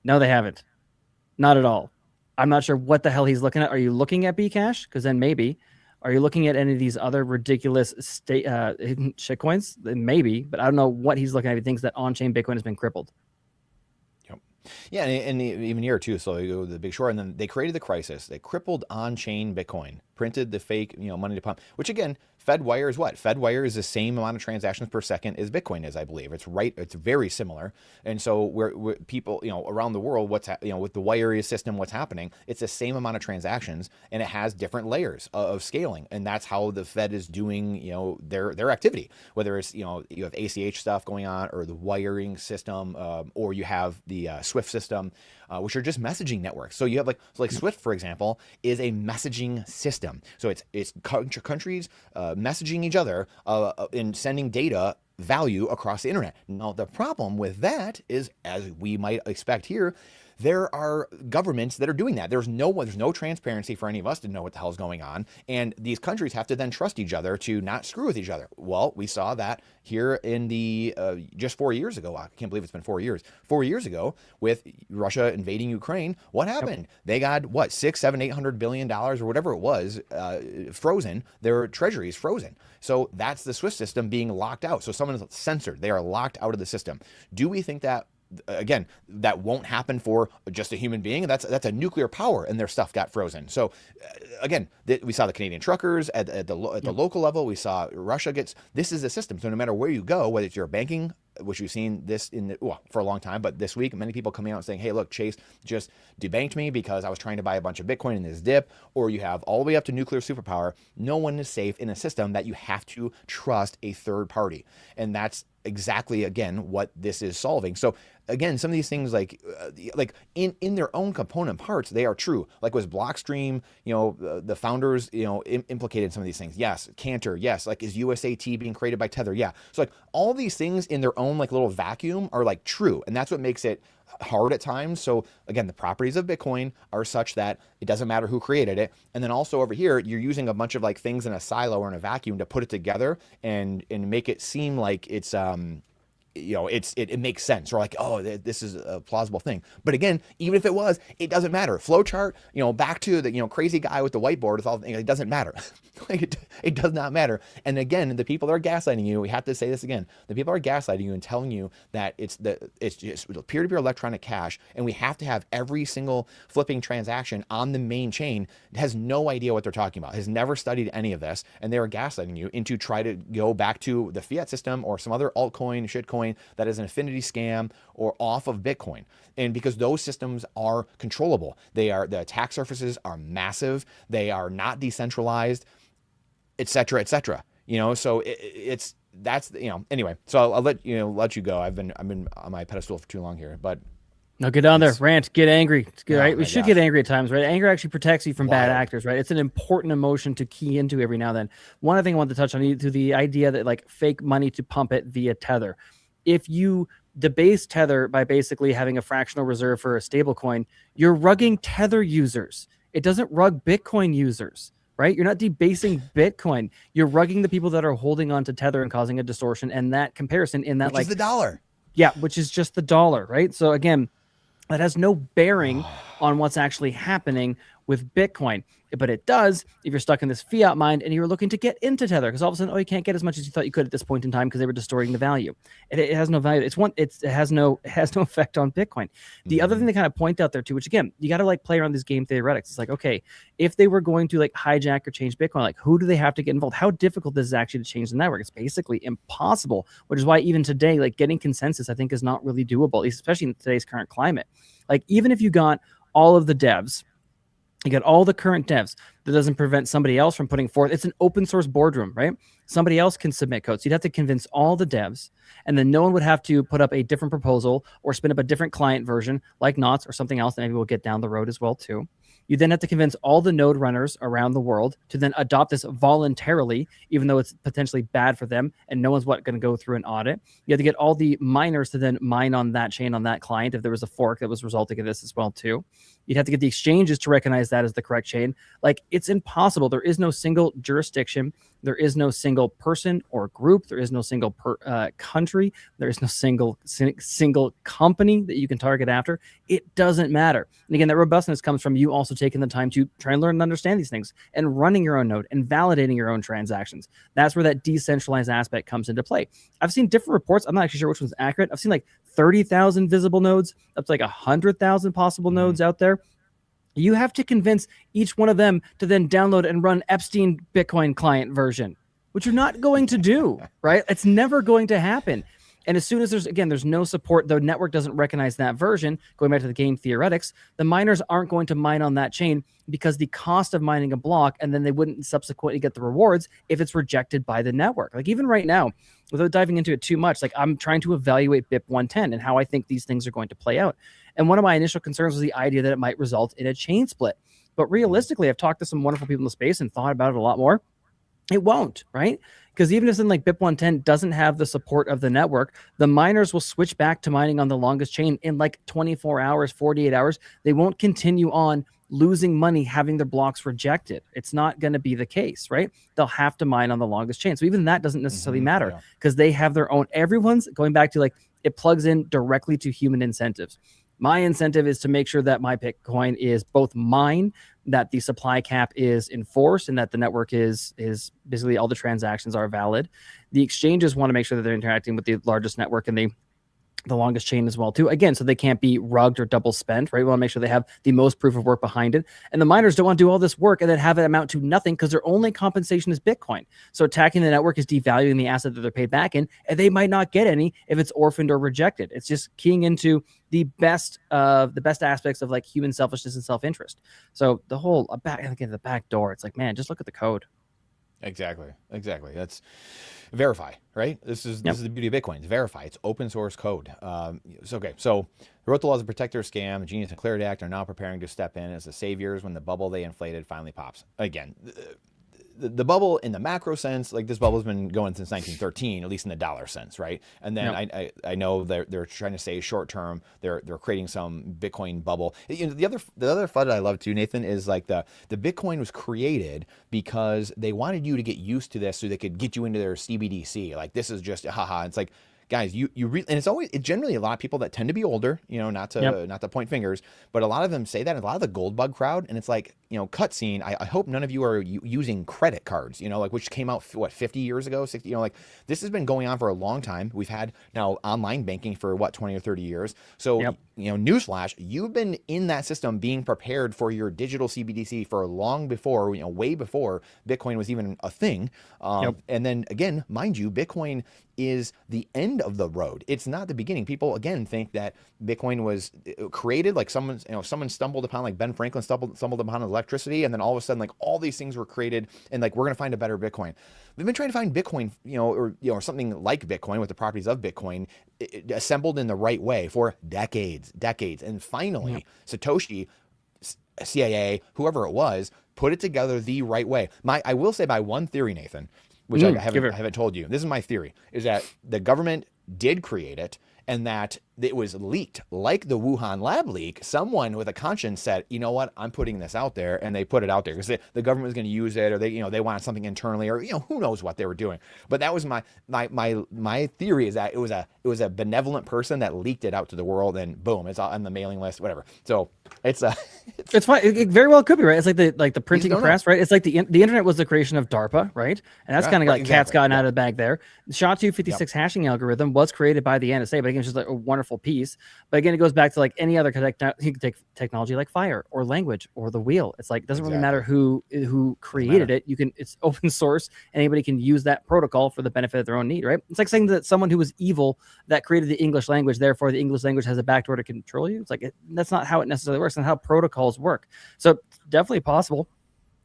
S2: No, they haven't. Not at all. I'm not sure what the hell he's looking at. Are you looking at Bcash? Because then maybe. Are you looking at any of these other ridiculous state shitcoins? Then maybe, but I don't know what he's looking at. He thinks that on-chain Bitcoin has been crippled.
S1: Yeah, and even here too. So you go to the Big Short, and then they created the crisis. They crippled on-chain Bitcoin, printed the fake, money to pump. Which again, Fedwire is what? Fedwire is the same amount of transactions per second as Bitcoin is, I believe. It's right. It's very similar. And so we're people, around the world, with the wire system, what's happening? It's the same amount of transactions, and it has different layers of scaling, and that's how the Fed is doing, their activity. Whether it's you have ACH stuff going on, or the wiring system, or you have the Swift system, which are just messaging networks. So you have like Swift, for example, is a messaging system. So it's countries messaging each other in sending data value across the internet. Now, the problem with that is, as we might expect here, there are governments that are doing that. There's no transparency for any of us to know what the hell's going on. And these countries have to then trust each other to not screw with each other. Well, we saw that here in the just 4 years ago. I can't believe it's been 4 years. 4 years ago, with Russia invading Ukraine, what happened? Yep. They got what, $600-800 billion or whatever it was frozen. Their treasuries frozen. So that's the SWIFT system being locked out. So someone is censored. They are locked out of the system. Do we think that, again, that won't happen for just a human being? That's a nuclear power, and their stuff got frozen. So again, we saw the Canadian truckers at the local level. We saw Russia gets. This is the system. So no matter where you go, whether it's your banking, which we've seen this for a long time, but this week, many people coming out and saying, hey, look, Chase just debanked me because I was trying to buy a bunch of Bitcoin in this dip. Or you have all the way up to nuclear superpower. No one is safe in a system that you have to trust a third party. And that's exactly, again, what this is solving. So again, some of these things, like in their own component parts, they are true. Like, was Blockstream, the founders, implicated in some of these things? Yes. Cantor, yes. Like, is USAT being created by Tether? Yeah. So like all these things in their own little vacuum are true, and that's what makes it hard at times. So again, the properties of Bitcoin are such that it doesn't matter who created it. And then also over here, you're using a bunch of things in a silo or in a vacuum to put it together and make it seem like it's it makes sense, or this is a plausible thing. But again, even if it was, it doesn't matter. Flowchart, back to the crazy guy with the whiteboard with all, it doesn't matter. It does not matter. And again, the people that are gaslighting you, we have to say this again, the people are gaslighting you and telling you that it's just peer-to-peer electronic cash, and we have to have every single flipping transaction on the main chain. It has no idea what they're talking about, has never studied any of this, and they are gaslighting you into try to go back to the fiat system or some other altcoin, shitcoin that is an affinity scam or off of Bitcoin. And because those systems are controllable, the attack surfaces are massive, they are not decentralized, et cetera, so anyway, so I'll let you go. I've been on my pedestal for too long here, but
S2: no, get on there, rant, get angry. It's good, right? We should get angry at times, right? Anger actually protects you from bad actors, right? It's an important emotion to key into every now and then. One thing I wanted to touch on, to the idea that fake money to pump it via Tether. If you debase Tether by basically having a fractional reserve for a stable coin, you're rugging Tether users. It doesn't rug Bitcoin users, right? You're not debasing Bitcoin. You're rugging the people that are holding on to Tether and causing a distortion. And that comparison in that,
S1: which is the dollar.
S2: Yeah, which is just the dollar, right? So again, that has no bearing on what's actually happening with Bitcoin. But it does if you're stuck in this fiat mind and you're looking to get into Tether, because all of a sudden, you can't get as much as you thought you could at this point in time because they were distorting the value. It has no value. It has no effect on Bitcoin. The other thing they kind of point out there too, which again, you got to play around these game theoretics. It's okay, if they were going to hijack or change Bitcoin, who do they have to get involved? How difficult is it actually to change the network? It's basically impossible, which is why even today, getting consensus, I think, is not really doable, especially in today's current climate. Even if you got all of the devs, you got all the current devs, that doesn't prevent somebody else from putting forth. It's an open source boardroom, right? Somebody else can submit code. So you'd have to convince all the devs, and then no one would have to put up a different proposal or spin up a different client version like Nostr or something else that maybe we'll get down the road as well too. You then have to convince all the node runners around the world to then adopt this voluntarily, even though it's potentially bad for them and no one's going to go through an audit. You have to get all the miners to then mine on that chain, on that client, if there was a fork that was resulting in this as well too. You'd have to get the exchanges to recognize that as the correct chain. It's impossible. There is no single jurisdiction There is no single person or group. There is no single country. There is no single company that you can target after. It doesn't matter. And again, that robustness comes from you also taking the time to try and learn and understand these things and running your own node and validating your own transactions. That's where that decentralized aspect comes into play. I've seen different reports. I'm not actually sure which one's accurate. I've seen like 30,000 visible nodes up to like 100,000 possible nodes out there. You have to convince each one of them to then download and run Epstein Bitcoin client version, which you're not going to do, right? It's never going to happen. And as soon as there's no support, the network doesn't recognize that version, going back to the game theoretics, the miners aren't going to mine on that chain because the cost of mining a block, and then they wouldn't subsequently get the rewards if it's rejected by the network. Like even right now, without diving into it too much, like I'm trying to evaluate BIP 110 and how I think these things are going to play out. And one of my initial concerns was the idea that it might result in a chain split. But realistically, I've talked to some wonderful people in the space and thought about it a lot more. It won't, right? Because even if something like BIP 110 doesn't have the support of the network, the miners will switch back to mining on the longest chain in like 24 hours, 48 hours. They won't continue on losing money having their blocks rejected. It's not going to be the case, right? They'll have to mine on the longest chain. So even that doesn't necessarily matter because they have their own, everyone's going back to like, it plugs in directly to human incentives. My incentive is to make sure that my Bitcoin is both mine, that the supply cap is enforced, and that the network is basically all the transactions are valid. The exchanges want to make sure that they're interacting with the largest network and the longest chain as well too. Again, so they can't be rugged or double spent, right? We want to make sure they have the most proof of work behind it. And the miners don't want to do all this work and then have it amount to nothing because their only compensation is Bitcoin. So attacking the network is devaluing the asset that they're paid back in, and they might not get any if it's orphaned or rejected. It's just keying into the best aspects of like human selfishness and self-interest. So the whole the back door, it's like, man, just look at the code.
S1: Exactly. That's verify, right? This is the beauty of Bitcoin. It's verify. It's open source code. So they wrote the laws to protect their scam. The Genius and Clarity Act are now preparing to step in as the saviors when the bubble they inflated finally pops. Again, the bubble in the macro sense, like this bubble has been going since 1913, at least in the dollar sense, right? And then I know they're trying to say short term, they're creating some Bitcoin bubble. You know, the other FUD I love too, Nathan, is like the Bitcoin was created because they wanted you to get used to this so they could get you into their CBDC. Like this is just haha. It's like, guys, and it's generally a lot of people that tend to be older, you know, not to point fingers, but a lot of them say that, and a lot of the gold bug crowd, and it's like, you know, cutscene. I hope none of you are using credit cards, you know, like which came out 50 years ago, 60, you know, like this has been going on for a long time. We've had now online banking for 20 or 30 years. So, you know, newsflash, you've been in that system being prepared for your digital CBDC for long before, you know, way before Bitcoin was even a thing. And then again, mind you, Bitcoin is the end of the road. It's not the beginning. People again think that Bitcoin was created like someone stumbled upon, like Ben Franklin stumbled upon electricity, and then all of a sudden like all these things were created and like we're going to find a better Bitcoin. We've been trying to find Bitcoin, or something like Bitcoin with the properties of Bitcoin assembled in the right way for decades. And finally, Satoshi, CIA, whoever it was, put it together the right way. I will say by one theory, Nathan, which I haven't told you. This is my theory, is that the government did create it and that it was leaked like the Wuhan lab leak. Someone with a conscience said, you know what, I'm putting this out there, and they put it out there because the government was going to use it, or they wanted something internally, or who knows what they were doing. But that was my theory, is that it was a benevolent person that leaked it out to the world, and boom, it's on the mailing list, whatever. So it's
S2: fine. It very well could be, right? It's like the printing press, right? It's like the internet was the creation of DARPA, right? And that's kind of like cat's gotten out of the bag there. The SHA-256 hashing algorithm was created by the NSA, but again, it's just like a wonderful piece. But again, it goes back to like any other you can take technology like fire or language or the wheel. It's like, it doesn't really matter who created it. It's open source. Anybody can use that protocol for the benefit of their own need, right? It's like saying that someone who was evil that created the English language, therefore the English language has a backdoor to control you. It's like, that's not how it necessarily works, and how protocols work. So definitely possible.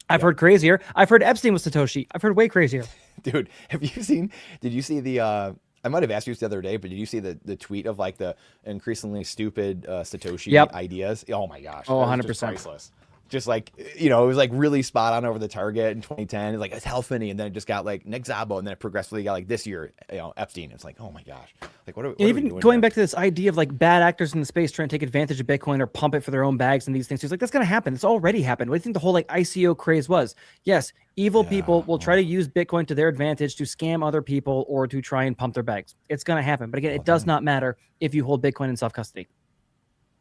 S2: I've heard crazier. I've heard Epstein was Satoshi. I've heard way crazier.
S1: Dude, did you see the, I might have asked you this the other day, but did you see the tweet of like the increasingly stupid Satoshi ideas? Oh my gosh.
S2: Oh, 100%.
S1: Priceless. Just like, it was like really spot on over the target in 2010. It's like, it's Helfany. And then it just got like Nick Szabo. And then it progressively got like this year, Epstein. It's like, oh my gosh. Like, what are we
S2: Even
S1: doing
S2: going
S1: here?
S2: back to this idea of like bad actors in the space trying to take advantage of Bitcoin or pump it for their own bags and these things. It's like, that's going to happen. It's already happened. What do you think the whole like ICO craze was? Yes, evil people will try to use Bitcoin to their advantage to scam other people or to try and pump their bags. It's going to happen. But again, it does not matter if you hold Bitcoin in self-custody.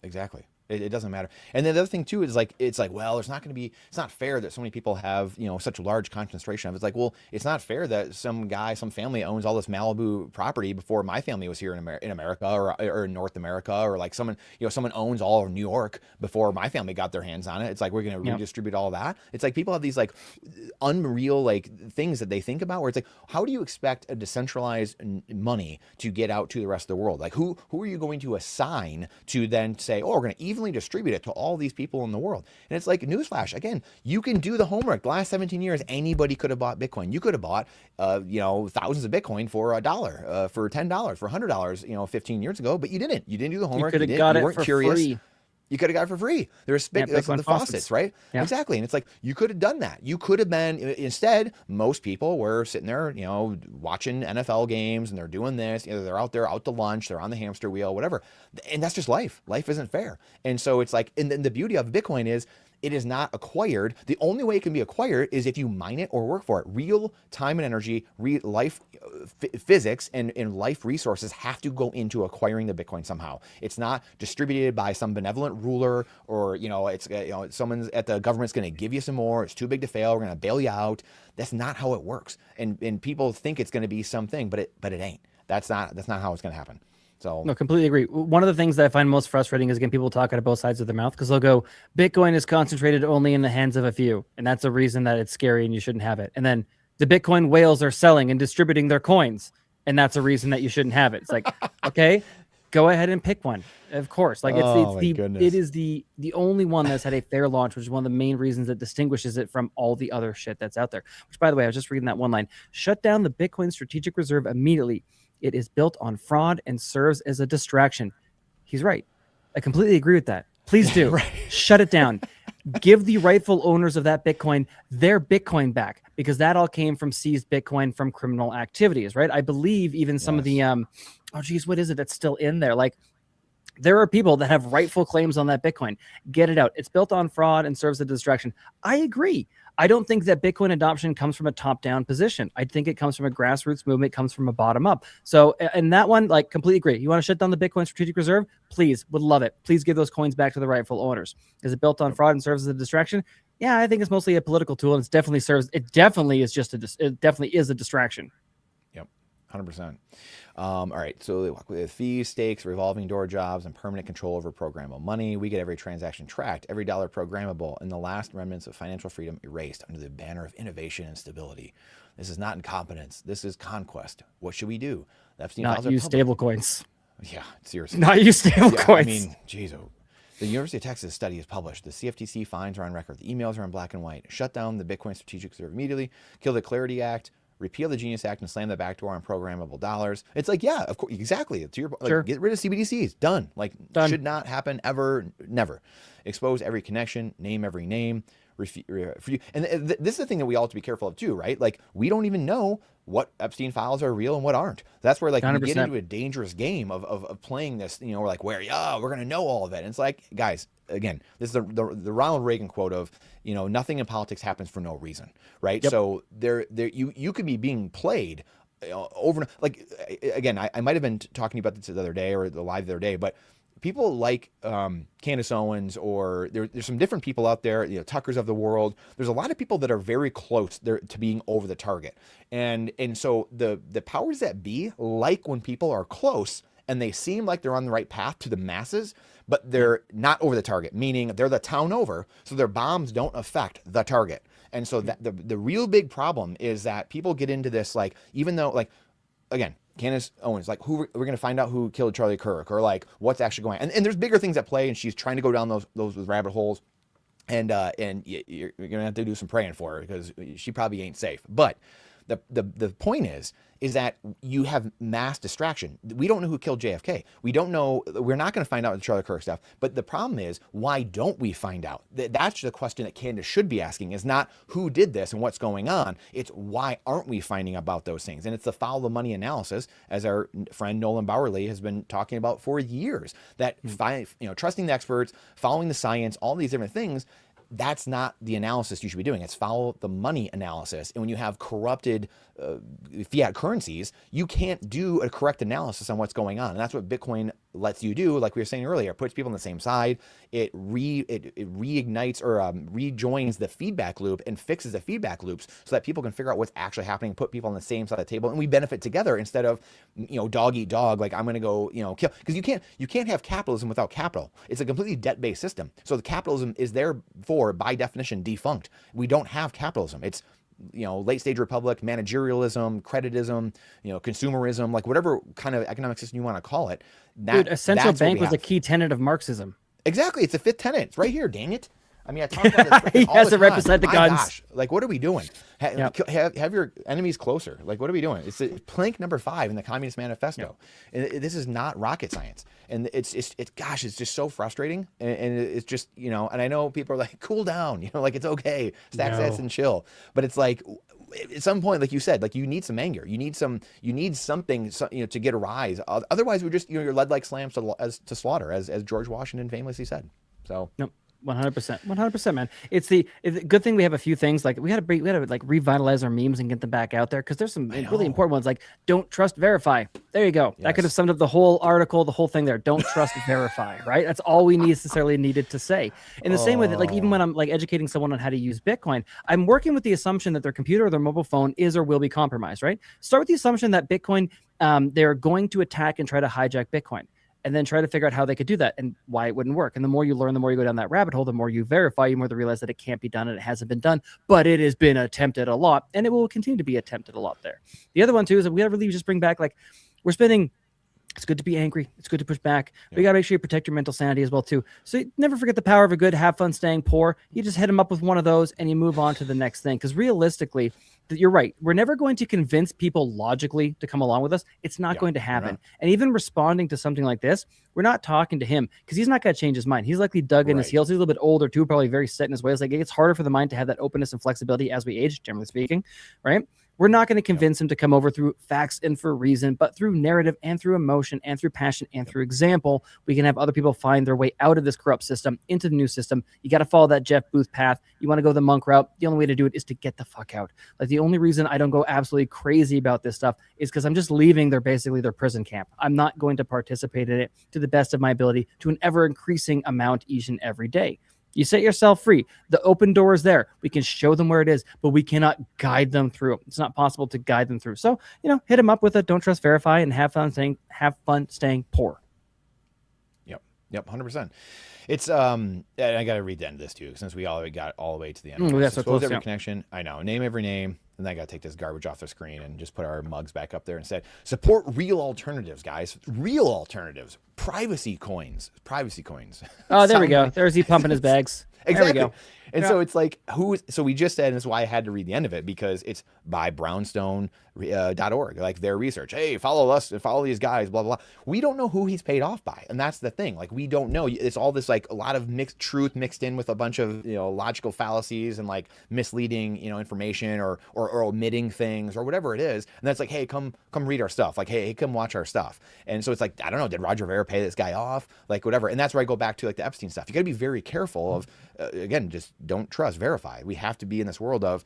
S1: Exactly. It doesn't matter. And then the other thing too is like, it's like, well, it's not fair that so many people have, such a large concentration of it. It's like, well, it's not fair that some family owns all this Malibu property before my family was here in America or in North America, or like someone owns all of New York before my family got their hands on it. It's like, we're going to redistribute all of that. It's like people have these like unreal like things that they think about where it's like, how do you expect a decentralized money to get out to the rest of the world? Like who are you going to assign to then say, oh, we're going to evenly distribute it to all these people in the world? And it's like, newsflash, again, you can do the homework. The last 17 years, anybody could have bought Bitcoin. You could have bought, thousands of Bitcoin for $1, for $10, for $100, 15 years ago, but you didn't. You didn't do the homework.
S2: You could have got it for free.
S1: You could have got it for free. There's the faucets, right?
S2: Yeah.
S1: Exactly. And it's like, you could have done that. You could have been, instead, most people were sitting there, watching NFL games, and they're doing this. They're out there, out to lunch, they're on the hamster wheel, whatever. And that's just life. Life isn't fair. And so it's like, and then the beauty of Bitcoin is, it is not acquired. The only way it can be acquired is if you mine it or work for it. Real time and energy, life physics and life resources have to go into acquiring the Bitcoin somehow. It's not distributed by some benevolent ruler, or it's someone's at the government's going to give you some more. It's too big to fail. We're going to bail you out. That's not how it works. And people think it's going to be something, but it ain't. That's not how it's going to happen. So
S2: no, completely agree. One of the things that I find most frustrating is, again, people talk out of both sides of their mouth, because they'll go, Bitcoin is concentrated only in the hands of a few, and that's a reason that it's scary and you shouldn't have it. And then the Bitcoin whales are selling and distributing their coins, and that's a reason that you shouldn't have it. It's like, okay, go ahead and pick one. Of course, like it is the only one that's had a fair launch, which is one of the main reasons that distinguishes it from all the other shit that's out there. Which, by the way, I was just reading that one line: shut down the Bitcoin strategic reserve immediately. It is built on fraud and serves as a distraction. He's right. I completely agree with that. Please do.
S1: Right.
S2: Shut it down. Give the rightful owners of that Bitcoin their Bitcoin back, because that all came from seized Bitcoin from criminal activities, right? I believe even some of the, what is it that's still in there? Like, there are people that have rightful claims on that Bitcoin. Get it out. It's built on fraud and serves as a distraction. I agree. I don't think that Bitcoin adoption comes from a top-down position. I think it comes from a grassroots movement, comes from a bottom-up. So, and that one, like, completely agree. You want to shut down the Bitcoin strategic reserve? Please, would love it. Please give those coins back to the rightful owners. Is it built on fraud and serves as a distraction? Yeah, I think it's mostly a political tool, and it definitely is a distraction.
S1: Yep, 100%. All right, so with fees, stakes, revolving door jobs, and permanent control over programmable money, we get every transaction tracked, every dollar programmable, and the last remnants of financial freedom erased under the banner of innovation and stability. This is not incompetence. This is conquest. What should we do? The Epstein
S2: Not
S1: files are
S2: use
S1: public.
S2: stable coins.
S1: Yeah, seriously.
S2: Not use stable coins.
S1: I mean, geez, the University of Texas study is published. The CFTC fines are on record. The emails are in black and white. Shut down the Bitcoin strategic reserve immediately. Kill the Clarity Act. Repeal the Genius Act and slam the back door on programmable dollars. It's like, yeah, of course, exactly. To your like,
S2: Sure.
S1: Get rid of CBDCs. Done. Like,
S2: Done.
S1: Should not happen ever, never. Expose every connection, name every name. And this is the thing that we all have to be careful of too, right? Like, we don't even know what Epstein files are real and what aren't. That's where, like, 100%. We get into a dangerous game of playing this. We're like, we're going to know all of it. And it's like, guys, again, this is the Ronald Reagan quote of, nothing in politics happens for no reason, right?
S2: Yep.
S1: So you could be being played over, like, again, I might have been talking about this the other day or the live the other day, but people like Candace Owens, or there's some different people out there, Tuckers of the world. There's a lot of people that are very close to being over the target. And so the powers that be like when people are close and they seem like they're on the right path to the masses, but they're not over the target, meaning they're the town over, so their bombs don't affect the target. And so that the real big problem is that people get into this, like, even though, like, again, Candace Owens, like, who we're going to find out who killed Charlie Kirk, or like what's actually going on. And there's bigger things at play, and she's trying to go down those rabbit holes. And you're going to have to do some praying for her, because she probably ain't safe. But The point is that you have mass distraction. We don't know who killed JFK. We don't know. We're not going to find out the Charlie Kirk stuff. But the problem is, why don't we find out? That's the question that Candace should be asking, is not who did this and what's going on. It's why aren't we finding about those things? And it's the follow the money analysis, as our friend Nolan Bowerly has been talking about for years, that trusting the experts, following the science, all these different things. That's not the analysis you should be doing. It's follow the money analysis. And when you have corrupted fiat currencies, you can't do a correct analysis on what's going on. And that's what Bitcoin lets you do. Like we were saying earlier, it puts people on the same side. It reignites or rejoins the feedback loop and fixes the feedback loops so that people can figure out what's actually happening, put people on the same side of the table, and we benefit together instead of, dog eat dog. Like I'm going to go, kill, because you can't have capitalism without capital. It's a completely debt-based system. So the capitalism is therefore by definition defunct. We don't have capitalism. It's late stage republic, managerialism, creditism, consumerism, like whatever kind of economic system you want to call it.
S2: Dude, a central bank was a key tenet of Marxism.
S1: Exactly. It's the fifth tenet. It's right here, dang it. I mean, I talk about this
S2: He
S1: all
S2: has
S1: the
S2: it right
S1: time.
S2: beside the
S1: My
S2: guns.
S1: gosh, like what are we doing? Have your enemies closer. Like what are we doing? It's plank number 5 in the Communist Manifesto. And this is not rocket science. And it's just so frustrating. And it's just, and I know people are like, cool down, like it's okay, stack sats and chill. But it's like, at some point, like you said, like you need some anger, you need something, to get a rise. Otherwise, we're just, you're led like slams to slaughter, as George Washington famously said. So.
S2: Nope. 100%, man. It's the good thing we have a few things, like we had to like revitalize our memes and get them back out there, because there's some really important ones, like don't trust, verify. There you go. Yes. That could have summed up the whole article, the whole thing there. Don't trust, verify, right? That's all we necessarily needed to say. In the same way that, like, even when I'm like educating someone on how to use Bitcoin, I'm working with the assumption that their computer or their mobile phone is or will be compromised, right? Start with the assumption that Bitcoin, they're going to attack and try to hijack Bitcoin, and then try to figure out how they could do that and why it wouldn't work. And the more you learn, the more you go down that rabbit hole, the more you verify, the more you realize that it can't be done and it hasn't been done, but it has been attempted a lot, and it will continue to be attempted a lot there. The other one too is that we gotta really just bring back, like, we're spending, it's good to be angry, it's good to push back, but you gotta make sure you protect your mental sanity as well too. So never forget the power of a good have fun staying poor. You just hit them up with one of those and you move on to the next thing. Because realistically, you're right. We're never going to convince people logically to come along with us. It's not going to happen. And even responding to something like this, we're not talking to him because he's not going to change his mind. He's likely dug in his heels. He's a little bit older too, probably very set in his ways. Like, it gets harder for the mind to have that openness and flexibility as we age, generally speaking, right? We're not going to convince him to come over through facts and for reason, but through narrative and through emotion and through passion and through example. We can have other people find their way out of this corrupt system into the new system. You got to follow that Jeff Booth path. You want to go the monk route. The only way to do it is to get the fuck out. Like, the only reason I don't go absolutely crazy about this stuff is because I'm just leaving basically their prison camp. I'm not going to participate in it to the best of my ability to an ever increasing amount each and every day. You set yourself free. The open door is there. We can show them where it is, but we cannot guide them through. It's not possible to guide them through. So, hit them up with a don't trust, verify, and have fun staying poor.
S1: Yep, 100%. It's and I got to read the end of this too, since we already got all the way to the end.
S2: We got so close.
S1: Every connection. I know. Name every name. And then I got to take this garbage off the screen and just put our mugs back up there instead. Support real alternatives, guys. Real alternatives. Privacy coins.
S2: Oh, there we go. There's he pumping his bags.
S1: Exactly.
S2: There we go.
S1: And so it's like, so we just said, and this is why I had to read the end of it, because it's by brownstone.org, like their research. Hey, follow us and follow these guys, blah, blah, blah. We don't know who he's paid off by. And that's the thing. Like, we don't know. It's all this, like, a lot of mixed truth mixed in with a bunch of, logical fallacies and like misleading, information or omitting things or whatever it is. And that's like, hey, come read our stuff. Like, hey, come watch our stuff. And so it's like, I don't know, did Roger Ver pay this guy off? Like, whatever. And that's where I go back to, like, the Epstein stuff. You got to be very careful of, again, just don't trust, verify. We have to be in this world of,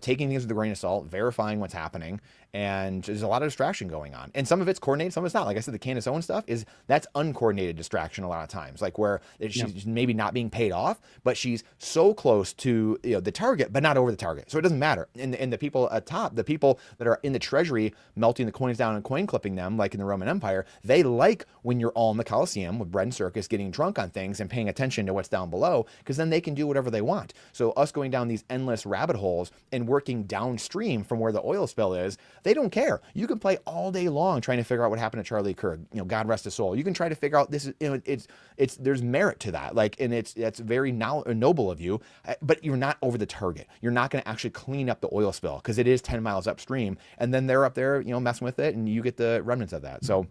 S1: taking things with a grain of salt, verifying what's happening. And there's a lot of distraction going on. And some of it's coordinated, some of it's not. Like I said, the Candace Owens stuff that's uncoordinated distraction a lot of times. Like, where she's maybe not being paid off, but she's so close to the target, but not over the target. So it doesn't matter. And the people at top, the people that are in the treasury melting the coins down and coin clipping them, like in the Roman Empire, they like when you're all in the Colosseum with bread and circus getting drunk on things and paying attention to what's down below, because then they can do whatever they they want. So us going down these endless rabbit holes and working downstream from where the oil spill is, they don't care. You can play all day long trying to figure out what happened to Charlie Kirk. God rest his soul. You can try to figure out this. It's there's merit to that. And it's very noble of you, but you're not over the target. You're not going to actually clean up the oil spill because it is 10 miles upstream, and then they're up there, messing with it, and you get the remnants of that. So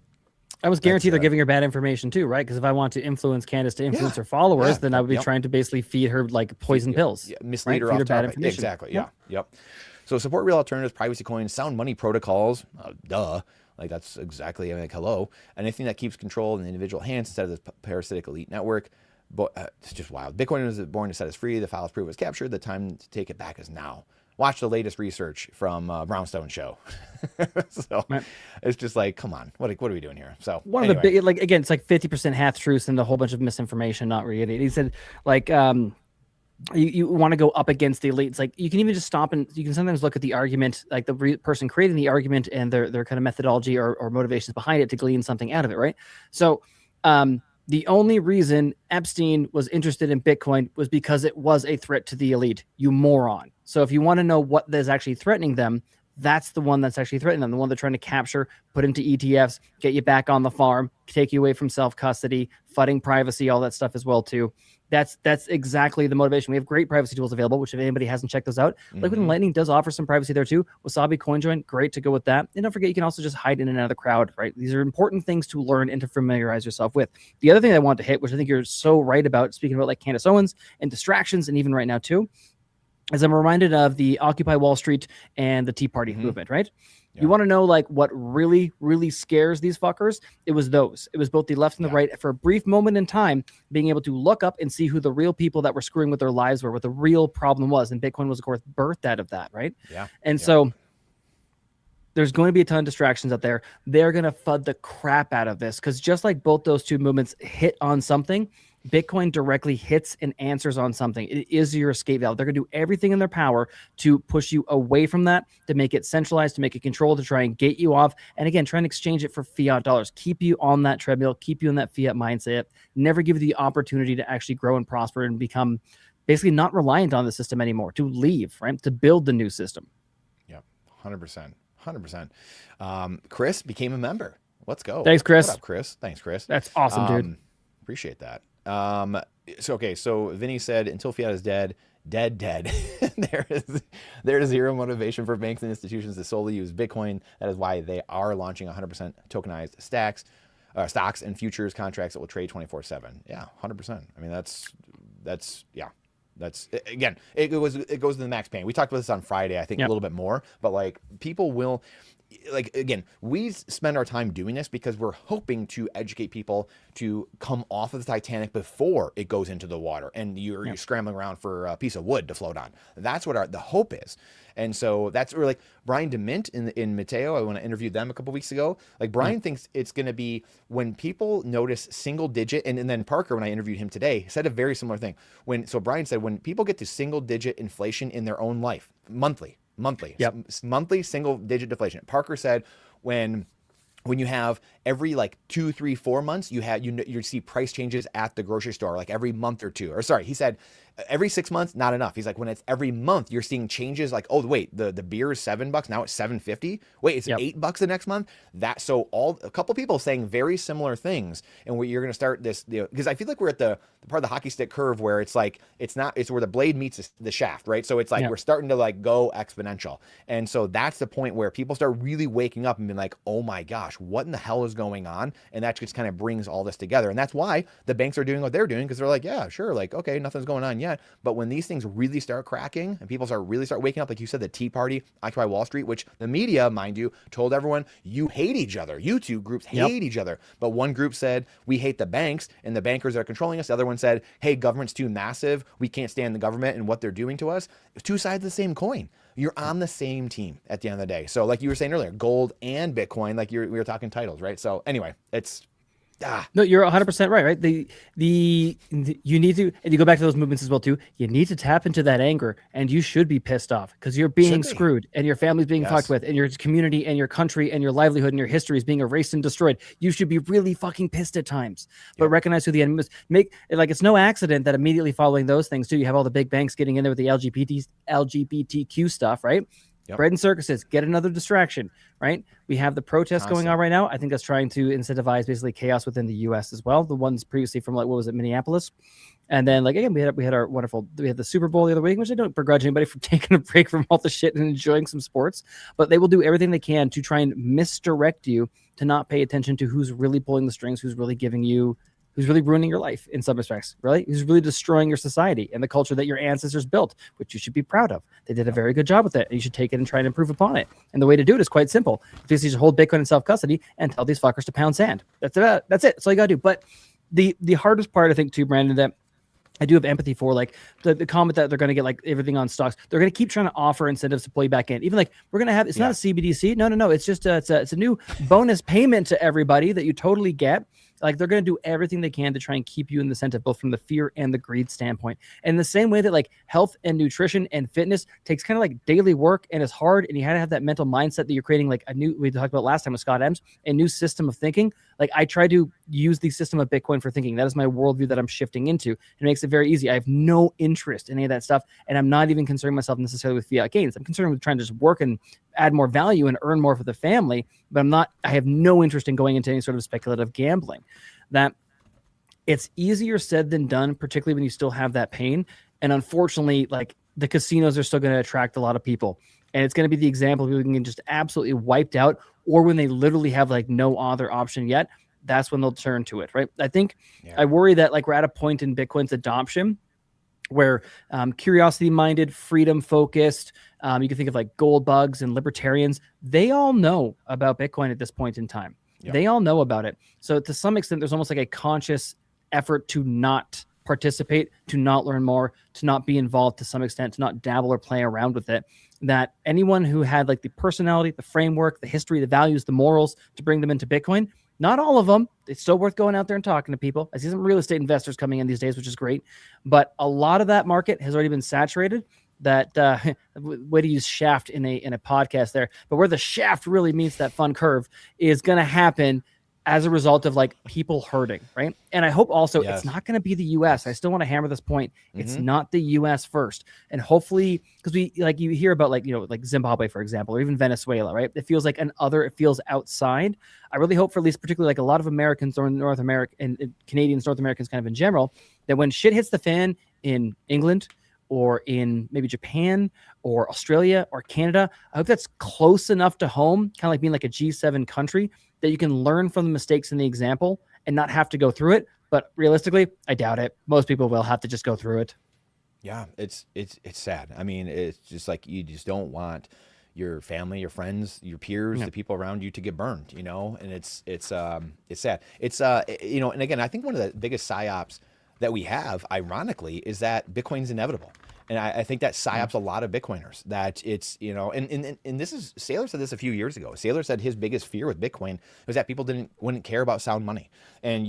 S2: I was guaranteed they're giving her bad information too, right? Because if I want to influence Candace to influence her followers, then I would be trying to basically feed her like poison pills.
S1: Mislead her off bad information. Exactly. Yep. So support real alternatives, privacy coins, sound money protocols. Duh. Like that's exactly, hello. Anything that keeps control in the individual hands instead of this parasitic elite network. But it's just wild. Bitcoin was born to set us free. The files prove it was captured. The time to take it back is now. Watch the latest research from Brownstone show. So it's just like, come on, what are we doing here? So
S2: one of the big, like, again, it's like 50% half truths and a whole bunch of misinformation, not really. He said, like, you want to go up against the elite. It's like, you can even just stop and you can sometimes look at the argument, like the person creating the argument and their kind of methodology or motivations behind it to glean something out of it, right? So, the only reason Epstein was interested in Bitcoin was because it was a threat to the elite, you moron. So if you want to know what is actually threatening them, that's the one that's actually threatening them, the one they're trying to capture, put into ETFs, get you back on the farm, take you away from self-custody, flooding privacy, all that stuff as well too. That's exactly the motivation. We have great privacy tools available, which if anybody hasn't checked those out, Liquid and Lightning does offer some privacy there too. Wasabi CoinJoin, great to go with that. And don't forget, you can also just hide in and out of the crowd, right? These are important things to learn and to familiarize yourself with. The other thing I want to hit, which I think you're so right about, speaking about like Candace Owens and distractions, and even right now too, is I'm reminded of the Occupy Wall Street and the Tea Party movement, right? Yeah. You want to know like what really, really scares these fuckers? It was those. It was both the left and the right for a brief moment in time, being able to look up and see who the real people that were screwing with their lives were, what the real problem was. And Bitcoin was, of course, birthed out of that, right?
S1: Yeah.
S2: And so there's going to be a ton of distractions out there. They're going to FUD the crap out of this because just like both those two movements hit on something, Bitcoin directly hits and answers on something. It is your escape valve. They're going to do everything in their power to push you away from that, to make it centralized, to make it controlled, to try and get you off. And again, try and exchange it for fiat dollars. Keep you on that treadmill, keep you in that fiat mindset, never give you the opportunity to actually grow and prosper and become basically not reliant on the system anymore, to leave, right? To build the new system.
S1: Yep, 100%. 100%. Chris became a member. Let's go.
S2: Thanks, Chris.
S1: What up, Chris? Thanks, Chris.
S2: That's awesome, dude.
S1: Appreciate that. So Vinny said, until fiat is dead. there is zero motivation for banks and institutions to solely use Bitcoin. That is why they are launching 100% tokenized stocks and futures contracts that will trade 24/7. Yeah, 100%. I mean, that's again, it goes to the max pain. We talked about this on Friday, I think a little bit more, but like people will, like, again, we spend our time doing this because we're hoping to educate people to come off of the Titanic before it goes into the water and you're scrambling around for a piece of wood to float on. That's what the hope is. And so that's where, like, Brian DeMint in Mateo, when I interviewed them a couple weeks ago, like Brian thinks it's going to be when people notice single digit, and then Parker, when I interviewed him today, said a very similar thing. So Brian said, when people get to single digit inflation in their own life, monthly, monthly single digit deflation. Parker said when you have every like 2, 3, 4 months, you see price changes at the grocery store, like every month or two, or sorry, he said every 6 months, not enough. He's like, when it's every month, you're seeing changes like, oh, wait, the beer is $7. Now it's $7.50. Wait, it's $8 the next month. So a couple people saying very similar things. And where you're going to start this, because I feel like we're at the part of the hockey stick curve where it's like, it's where the blade meets the shaft, right? So it's like, we're starting to like go exponential. And so that's the point where people start really waking up and being like, oh my gosh, what in the hell is going on? And that just kind of brings all this together. And that's why the banks are doing what they're doing, because they're like, yeah, sure. Like, okay, nothing's going on yet. But when these things really start cracking and people really start waking up, like you said, the Tea Party, Occupy Wall Street, which the media, mind you, told everyone, you hate each other. You two groups hate each other. But one group said, we hate the banks and the bankers are controlling us. The other one said, hey, government's too massive. We can't stand the government and what they're doing to us. Two sides of the same coin. You're on the same team at the end of the day. So like you were saying earlier, gold and Bitcoin, like we were talking titles, right? So anyway, it's
S2: No, you're 100% right, right? You need to, and you go back to those movements as well too. You need to tap into that anger, and you should be pissed off because you're being
S1: Should be.
S2: screwed, and your family's being fucked
S1: Yes.
S2: with, and your community, and your country, and your livelihood, and your history is being erased and destroyed. You should be really fucking pissed at times, but
S1: Yep.
S2: recognize who the enemy is. Make like it's no accident that immediately following those things too, you have all the big banks getting in there with the LGBTQ stuff, right?
S1: Yep.
S2: Bread and circuses, get another distraction, right? We have the protests going on right now. I think that's trying to incentivize basically chaos within the U.S. as well. The ones previously from like what was it, Minneapolis, and then like again we had our we had the Super Bowl the other week, which I don't begrudge anybody for taking a break from all the shit and enjoying some sports, but they will do everything they can to try and misdirect you to not pay attention to who's really pulling the strings, who's really giving you who's really ruining your life in some respects, really, who's really destroying your society and the culture that your ancestors built, which you should be proud of. They did a very good job with it, and you should take it and try and improve upon it. And the way to do it is quite simple. You just hold Bitcoin in self-custody and tell these fuckers to pound sand. That's it. That's all you got to do. But the hardest part, I think, too, Brandon, that I do have empathy for, like the comment that they're going to get like everything on stocks. They're going to keep trying to offer incentives to pull you back in. Even like we're going to have, it's not a CBDC. No. It's just it's a new bonus payment to everybody that you totally get. Like they're going to do everything they can to try and keep you in the center, both from the fear and the greed standpoint. And the same way that like health and nutrition and fitness takes kind of like daily work and is hard, and you had to have that mental mindset that you're creating like a new, we talked about last time with Scott Adams, a new system of thinking. Like I try to use the system of Bitcoin for thinking. That is my worldview that I'm shifting into. It makes it very easy. I have no interest in any of that stuff, and I'm not even concerning myself necessarily with fiat gains. I'm concerned with trying to just work and add more value and earn more for the family, but I have no interest in going into any sort of speculative gambling. That it's easier said than done, particularly when you still have that pain. And unfortunately, like the casinos are still going to attract a lot of people. And it's going to be the example of people who can just absolutely wiped out, or when they literally have like no other option yet, that's when they'll turn to it, right? I think I worry that like we're at a point in Bitcoin's adoption where curiosity-minded, freedom-focused, you can think of like gold bugs and libertarians, they all know about Bitcoin at this point in time. Yep. They all know about it. So to some extent, there's almost like a conscious effort to not participate, to not learn more, to not be involved to some extent, to not dabble or play around with it. That anyone who had like the personality, the framework, the history, the values, the morals to bring them into Bitcoin, not all of them. It's still worth going out there and talking to people. I see some real estate investors coming in these days, which is great. But a lot of that market has already been saturated. That way to use shaft in a podcast there, but where the shaft really meets that fun curve is going to happen as a result of like people hurting, right? And I hope also it's not going to be the U.S. I still want to hammer this point. It's not the U.S. first, and hopefully, because we like you hear about like like Zimbabwe, for example, or even Venezuela, right? It feels like it feels outside. I really hope for at least particularly like a lot of Americans or North America and Canadians, North Americans, kind of in general, that when shit hits the fan in England, or in maybe Japan or Australia or Canada, I hope that's close enough to home, kind of like being like a G7 country, that you can learn from the mistakes in the example and not have to go through it. But realistically, I doubt it. Most people will have to just go through it.
S1: Yeah, it's sad. I mean, it's just like you just don't want your family, your friends, your peers, the people around you to get burned, and it's sad. It's and again, I think one of the biggest psyops that we have, ironically, is that Bitcoin's inevitable. And I think that psyops a lot of Bitcoiners, that it's, and this is, Saylor said this a few years ago. Saylor said his biggest fear with Bitcoin was that people wouldn't care about sound money. And,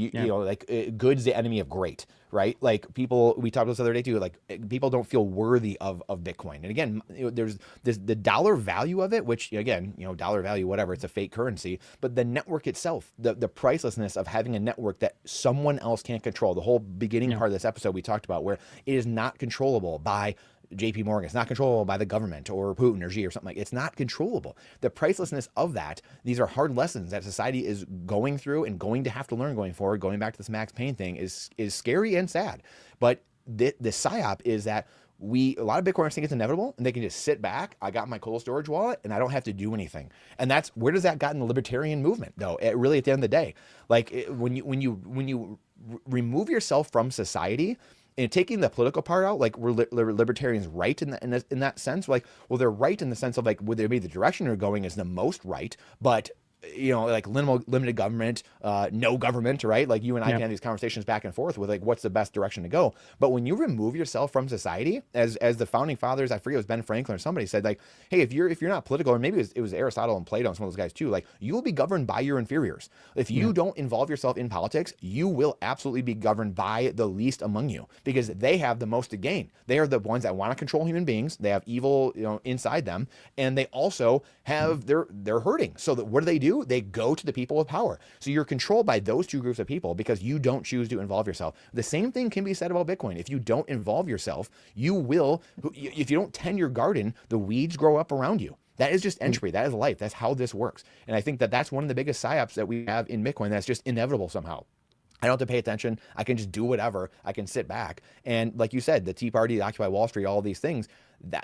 S1: good's the enemy of great, right? Like people, we talked about this the other day too, like people don't feel worthy of Bitcoin. And again, there's the dollar value of it, which again, dollar value, whatever, it's a fake currency, but the network itself, the pricelessness of having a network that someone else can't control. The whole beginning part of this episode we talked about, where it is not controllable by JP Morgan. It's not controllable by the government or Putin or Xi or something like. It's not controllable. The pricelessness of that, these are hard lessons that society is going through and going to have to learn going forward. Going back to this Max Payne thing is scary and sad. But the psyop is that a lot of Bitcoiners think it's inevitable and they can just sit back. I got my cold storage wallet and I don't have to do anything. And that's, where does that got in the libertarian movement though? Really, at the end of the day, like when you remove yourself from society, and taking the political part out, like were libertarians right in that sense? Like, well, they're right in the sense of like, would they be the direction they're going is the most right, but like limited government, no government, right? Like you and I
S2: Yeah.
S1: can have these conversations back and forth with like what's the best direction to go. But when you remove yourself from society, as the founding fathers, I forget it was Ben Franklin or somebody said like, hey, if you're not political, or maybe it was Aristotle and Plato and some of those guys too, like you will be governed by your inferiors. If you don't involve yourself in politics, you will absolutely be governed by the least among you because they have the most to gain. They are the ones that want to control human beings. They have evil, inside them, and they also have they're hurting. So that what do? They go to the people with power. So you're controlled by those two groups of people because you don't choose to involve yourself. The same thing can be said about Bitcoin. If you don't involve yourself, you will. If you don't tend your garden, the weeds grow up around you. That is just entropy. That is life. That's how this works. And I think that that's one of the biggest psyops that we have in Bitcoin. That's just inevitable somehow. I don't have to pay attention. I can just do whatever. I can sit back. And like you said, the Tea Party, the Occupy Wall Street, all these things,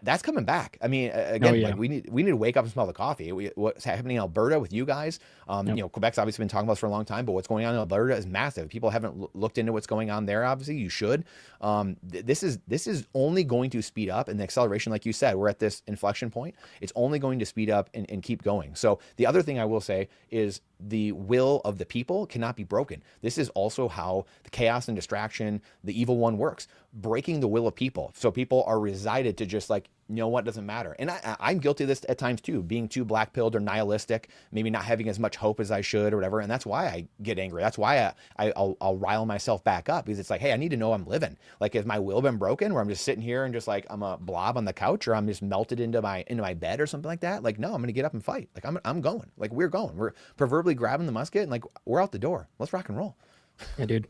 S1: that's coming back. I mean, again, like we need to wake up and smell the coffee. What's happening in Alberta with you guys? Quebec's obviously been talking about this for a long time, but what's going on in Alberta is massive. People haven't looked into what's going on there. Obviously, you should. This is only going to speed up, and the acceleration, like you said, we're at this inflection point. It's only going to speed up and keep going. So the other thing I will say is the will of the people cannot be broken. This is also how the chaos and distraction, the evil one works, breaking the will of people. So people are resided to just like, what doesn't matter. And I'm guilty of this at times too, being too black-pilled or nihilistic, maybe not having as much hope as I should or whatever. And that's why I get angry. That's why I'll rile myself back up because it's like, hey, I need to know I'm living. Like, has my will been broken where I'm just sitting here and just like, I'm a blob on the couch or I'm just melted into my bed or something like that? Like, no, I'm going to get up and fight. Like I'm going, like we're going, we're proverbially grabbing the musket and like, we're out the door. Let's rock and roll.
S2: Yeah, dude.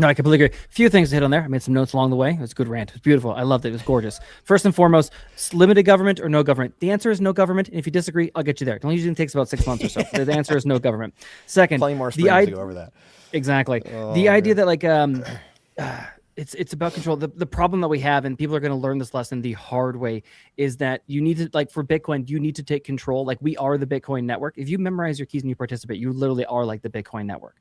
S2: No, I completely agree. A few things to hit on there. I made some notes along the way. It was a good rant. It was beautiful. I loved it. It was gorgeous. First and foremost, limited government or no government. The answer is no government. And if you disagree, I'll get you there. It usually takes about 6 months or so. The answer is no government. Second,
S1: plenty more streams to go over that.
S2: Exactly. The idea that like it's about control. The problem that we have, and people are going to learn this lesson the hard way, is that you need to, like for Bitcoin, you need to take control. Like we are the Bitcoin network. If you memorize your keys and you participate, you literally are like the Bitcoin network.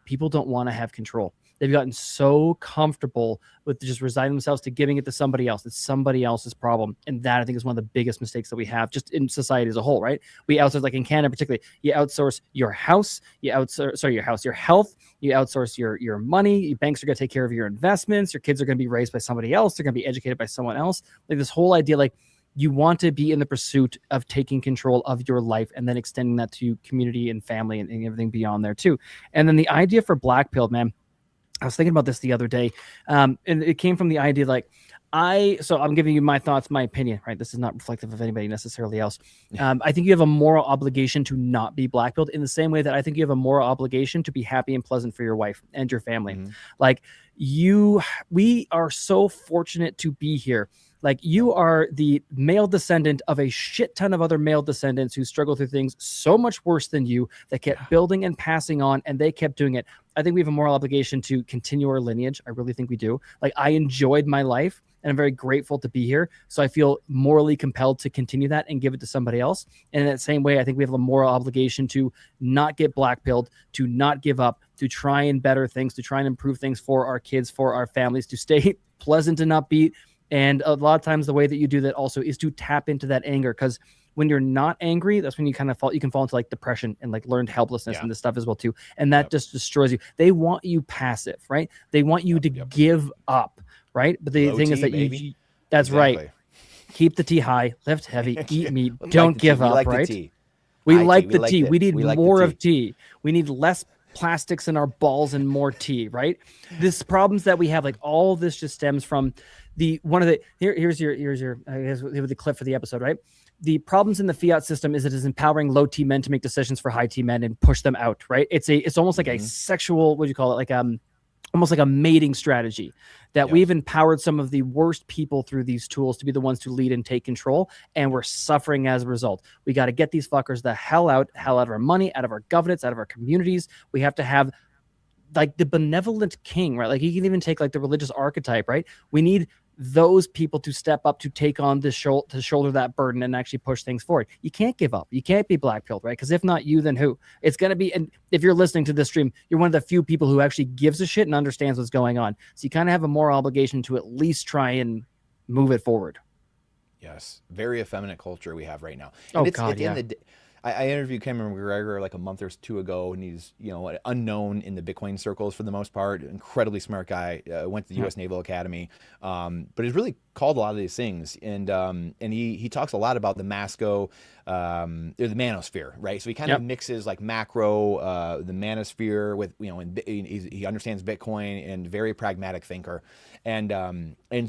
S2: People don't want to have control. They've gotten so comfortable with just resigning themselves to giving it to somebody else. It's somebody else's problem. And that I think is one of the biggest mistakes that we have just in society as a whole, right? We outsource, like in Canada particularly, you outsource your house, your health, you outsource your money. Banks are going to take care of your investments. Your kids are going to be raised by somebody else. They're going to be educated by someone else. Like this whole idea, like you want to be in the pursuit of taking control of your life and then extending that to community and family and everything beyond there too. And then the idea for black pill, man, I was thinking about this the other day, and it came from the idea like so I'm giving you my thoughts, my opinion, right? This is not reflective of anybody necessarily else. I think you have a moral obligation to not be black-pilled in the same way that I think you have a moral obligation to be happy and pleasant for your wife and your family. Mm-hmm. Like we are so fortunate to be here. Like you are the male descendant of a shit ton of other male descendants who struggle through things so much worse than you that kept building and passing on, and they kept doing it. I think we have a moral obligation to continue our lineage. I really think we do. Like I enjoyed my life and I'm very grateful to be here. So I feel morally compelled to continue that and give it to somebody else. And in that same way, I think we have a moral obligation to not get black-pilled, to not give up, to try and better things, to try and improve things for our kids, for our families, to stay pleasant and upbeat. And a lot of times the way that you do that also is to tap into that anger, because when you're not angry, that's when you kind of you can fall into like depression and like learned helplessness and this stuff as well too. And that just destroys you. They want you passive, right? They want you to give up, right? But the thing is that that's right. Keep the tea high, lift heavy, eat meat, don't give up, right? We like the tea. We need more of tea. We need less plastics in our balls and more tea, right? This problems that we have, like all this just stems from here's your I guess the clip for the episode, right? The problems in the fiat system is it is empowering low T men to make decisions for high T men and push them out, right? It's almost like a sexual, what do you call it? Like almost like a mating strategy that we've empowered some of the worst people through these tools to be the ones to lead and take control. And we're suffering as a result. We got to get these fuckers the hell out of our money, out of our governance, out of our communities. We have to have like the benevolent king, right? Like you can even take like the religious archetype, right? We need those people to step up to take on to shoulder that burden and actually push things forward. You can't give up. You can't be black-pilled, right? Because if not you, then who? It's going to be, and if you're listening to this stream, you're one of the few people who actually gives a shit and understands what's going on. So you kind of have a moral obligation to at least try and move it forward.
S1: Yes. Very effeminate culture we have right now.
S2: And
S1: I interviewed Cameron McGregor like a month or two ago, and he's, you know, unknown in the Bitcoin circles for the most part. Incredibly smart guy. Went to the
S2: Yeah.
S1: U.S. Naval Academy, but he's really called a lot of these things. And he talks a lot about the Masco, or the manosphere, right? So he kind of
S2: Yep.
S1: mixes like macro, the manosphere with, you know, and he understands Bitcoin and very pragmatic thinker. And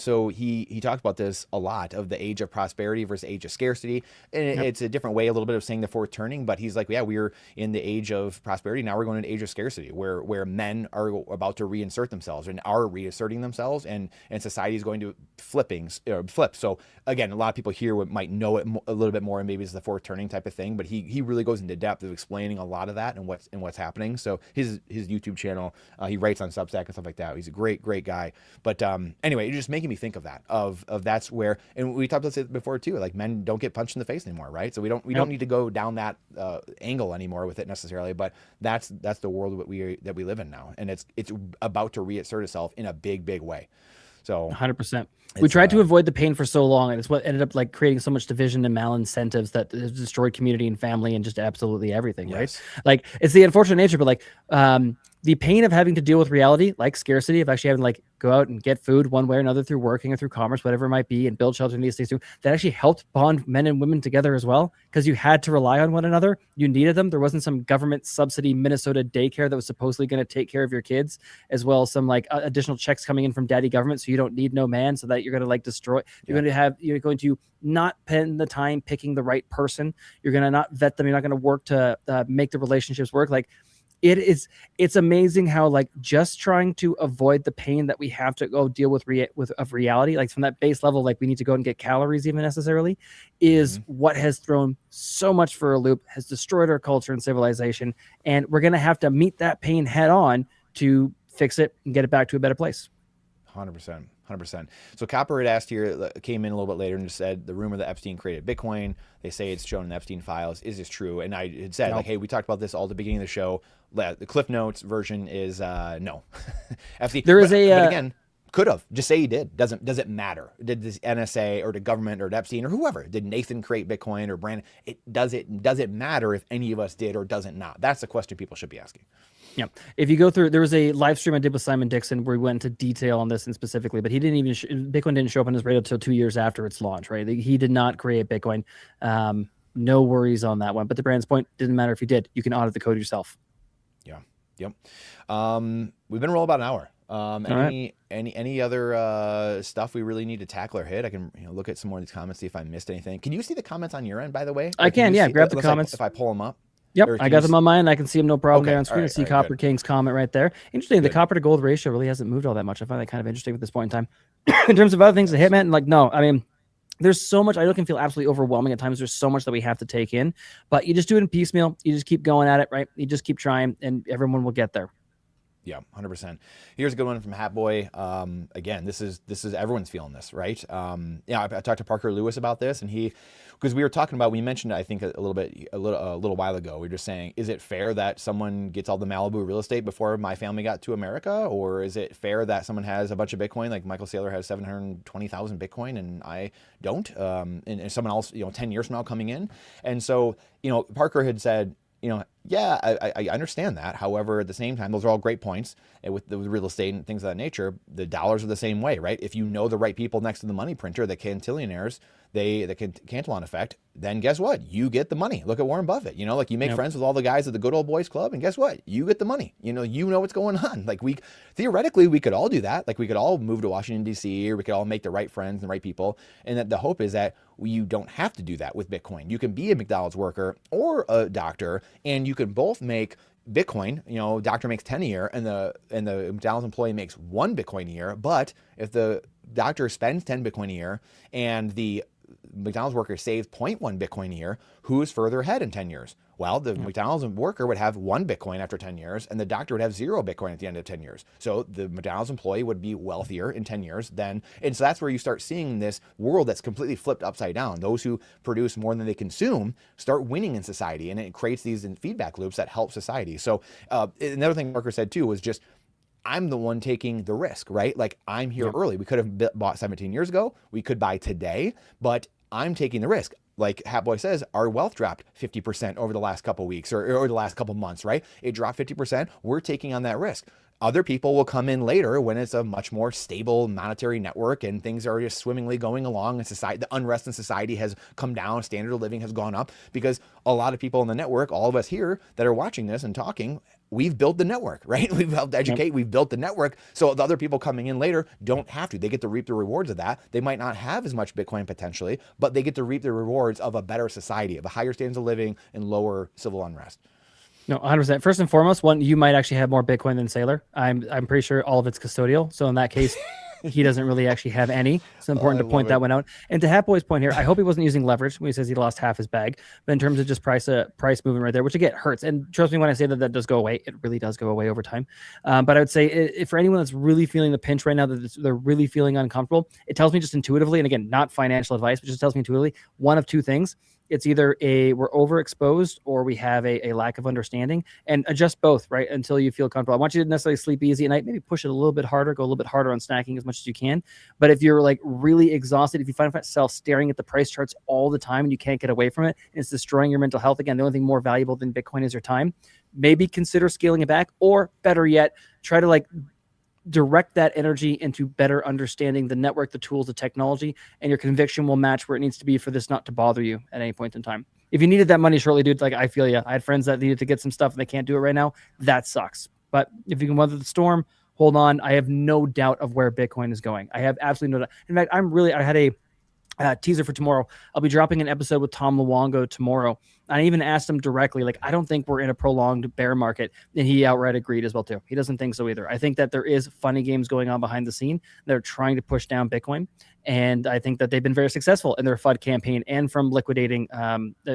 S1: so he talks about this a lot, of the age of prosperity versus age of scarcity. And
S2: Yep.
S1: it's a different way, a little bit of saying the fourth turning, but he's like, yeah, we're in the age of prosperity. Now we're going to the age of scarcity, where men are about to reinsert themselves and are reasserting themselves, and society is going to flip. So again, a lot of people here might know it a little bit more, and maybe it's the fourth turning type of thing, but he really goes into depth of explaining a lot of that and what's happening. So his YouTube channel, he writes on Substack and stuff like that. He's a great guy. But anyway, it's just making me think of that, of that's where, and we talked about this before too, like men don't get punched in the face anymore, right? So we don't
S2: Yep.
S1: need to go down that angle anymore with it necessarily, but that's the world that we live in now, and it's about to reassert itself in a big way. So
S2: 100%. We tried to avoid the pain for so long, and it's what ended up like creating so much division and malincentives that has destroyed community and family and just absolutely everything,
S1: yes.
S2: right? Like, it's the unfortunate nature, but like the pain of having to deal with reality, like scarcity, of actually having to like go out and get food one way or another through working or through commerce, whatever it might be, and build shelter and these things too, that actually helped bond men and women together as well, because you had to rely on one another. You needed them. There wasn't some government subsidy Minnesota daycare that was supposedly going to take care of your kids, as well as some like additional checks coming in from daddy government, so you don't need no man, so that you're going to like destroy. You're going to not spend the time picking the right person. You're going to not vet them. You're not going to work to make the relationships work. Like, it's amazing how like just trying to avoid the pain that we have to go deal with of reality, like from that base level, like we need to go and get calories even necessarily, is what has thrown so much for a loop, has destroyed our culture and civilization, and we're going to have to meet that pain head on to fix it and get it back to a better place.
S1: 100%. So Copper had asked here, came in a little bit later and just said the rumor that Epstein created Bitcoin. They say it's shown in Epstein files. Is this true? And I had said, like, hey, we talked about this all at the beginning of the show. The Cliff Notes version is no. Epstein.
S2: There is
S1: but again, could have. Just say he did. Does it matter? Did this NSA or the government or Epstein or whoever, did Nathan create Bitcoin or Brandon? Does it matter if any of us did or doesn't not? That's the question people should be asking.
S2: Yeah. If you go through, there was a live stream I did with Simon Dixon where we went into detail on this and specifically, but he didn't even, Bitcoin didn't show up on his radar until 2 years after its launch, right? He did not create Bitcoin. No worries on that one. But to Brandon's point, didn't matter if you did. You can audit the code yourself.
S1: Yeah. Yep. We've been rolling about an hour. Any other stuff we really need to tackle or hit? I can look at some more of these comments, see if I missed anything. Can you see the comments on your end, by the way?
S2: I can, yeah. Grab the comments.
S1: If I pull them up.
S2: Yep, I got them on mine. I can see them no problem
S1: Okay,
S2: there on screen. I see Copper King's comment right there. Interesting, the copper to gold ratio really hasn't moved all that much. I find that kind of interesting at this point in time. In terms of other things, the Hitman, like, no, I mean, there's so much. I can feel absolutely overwhelming at times. There's so much that we have to take in, but you just do it in piecemeal. You just keep going at it, right? You just keep trying, and everyone will get there.
S1: Yeah, 100%. Here's a good one from Hatboy. Again, this is everyone's feeling this, right? I talked to Parker Lewis about this, and because we were talking about, we mentioned it, I think a little while ago. We were just saying, is it fair that someone gets all the Malibu real estate before my family got to America, or is it fair that someone has a bunch of Bitcoin, like Michael Saylor has 720,000 Bitcoin, and I don't, and someone else, 10 years from now coming in, and so Parker had said, yeah, I understand that. However, at the same time, those are all great points. And with the real estate and things of that nature, the dollars are the same way, right? If you know the right people next to the money printer, the cantillionaires, the Cantillon effect, then guess what? You get the money. Look at Warren Buffett. Like you make friends with all the guys at the good old boys club, and guess what? You get the money. You know what's going on. Like theoretically, we could all do that. Like we could all move to Washington, D.C., or we could all make the right friends and the right people. And that the hope is that you don't have to do that with Bitcoin. You can be a McDonald's worker or a doctor, and you can both make Bitcoin. Doctor makes 10 a year, and the McDonald's employee makes 1 Bitcoin a year. But if the doctor spends 10 Bitcoin a year and the McDonald's worker saves 0.1 Bitcoin a year, who's further ahead in 10 years? Well, the McDonald's worker would have 1 Bitcoin after 10 years, and the doctor would have 0 Bitcoin at the end of 10 years. So the McDonald's employee would be wealthier in 10 years then. And so that's where you start seeing this world that's completely flipped upside down. Those who produce more than they consume start winning in society, and it creates these feedback loops that help society. So another thing Parker said too was just, I'm the one taking the risk, right? Like I'm here early. We could have bought 17 years ago. We could buy today, but I'm taking the risk. like Hatboy says, our wealth dropped 50% over the last couple weeks or the last couple months, right? It dropped 50%. We're taking on that risk. Other people will come in later when it's a much more stable monetary network and things are just swimmingly going along, and society, the unrest in society has come down, standard of living has gone up, because a lot of people in the network, all of us here that are watching this and talking, we've built the network, right? We've helped educate, we've built the network. So the other people coming in later don't have to. They get to reap the rewards of that. They might not have as much Bitcoin potentially, but they get to reap the rewards of a better society, of a higher standards of living and lower civil unrest.
S2: No, 100%. First and foremost, one, you might actually have more Bitcoin than Sailor. I'm pretty sure all of it's custodial. So in that case, he doesn't really actually have any. It's important to point that one out. And to Hatboy's point here, I hope he wasn't using leverage when he says he lost half his bag. But in terms of just price movement right there, which again hurts. And trust me when I say that does go away. It really does go away over time. But I would say for anyone that's really feeling the pinch right now, that they're really feeling uncomfortable, it tells me just intuitively, and again, not financial advice, but just tells me intuitively, one of two things. It's either we're overexposed or we have a lack of understanding, and adjust both, right, until you feel comfortable. I want you to necessarily sleep easy at night, maybe push it a little bit harder, go a little bit harder on snacking as much as you can. But if you're like really exhausted, if you find yourself staring at the price charts all the time and you can't get away from it, and it's destroying your mental health, again, the only thing more valuable than Bitcoin is your time, maybe consider scaling it back, or better yet, try to like direct that energy into better understanding the network, the tools, the technology, and your conviction will match where it needs to be for this not to bother you at any point in time. If you needed that money shortly, dude, like I feel you. I had friends that needed to get some stuff and they can't do it right now. That sucks. But if you can weather the storm, hold on. I have no doubt of where Bitcoin is going. I have absolutely no doubt. In fact, I had a teaser for tomorrow. I'll be dropping an episode with Tom Luongo tomorrow. I even asked him directly, like, I don't think we're in a prolonged bear market. And he outright agreed as well, too. He doesn't think so either. I think that there is funny games going on behind the scene. They're trying to push down Bitcoin. And I think that they've been very successful in their FUD campaign and from liquidating,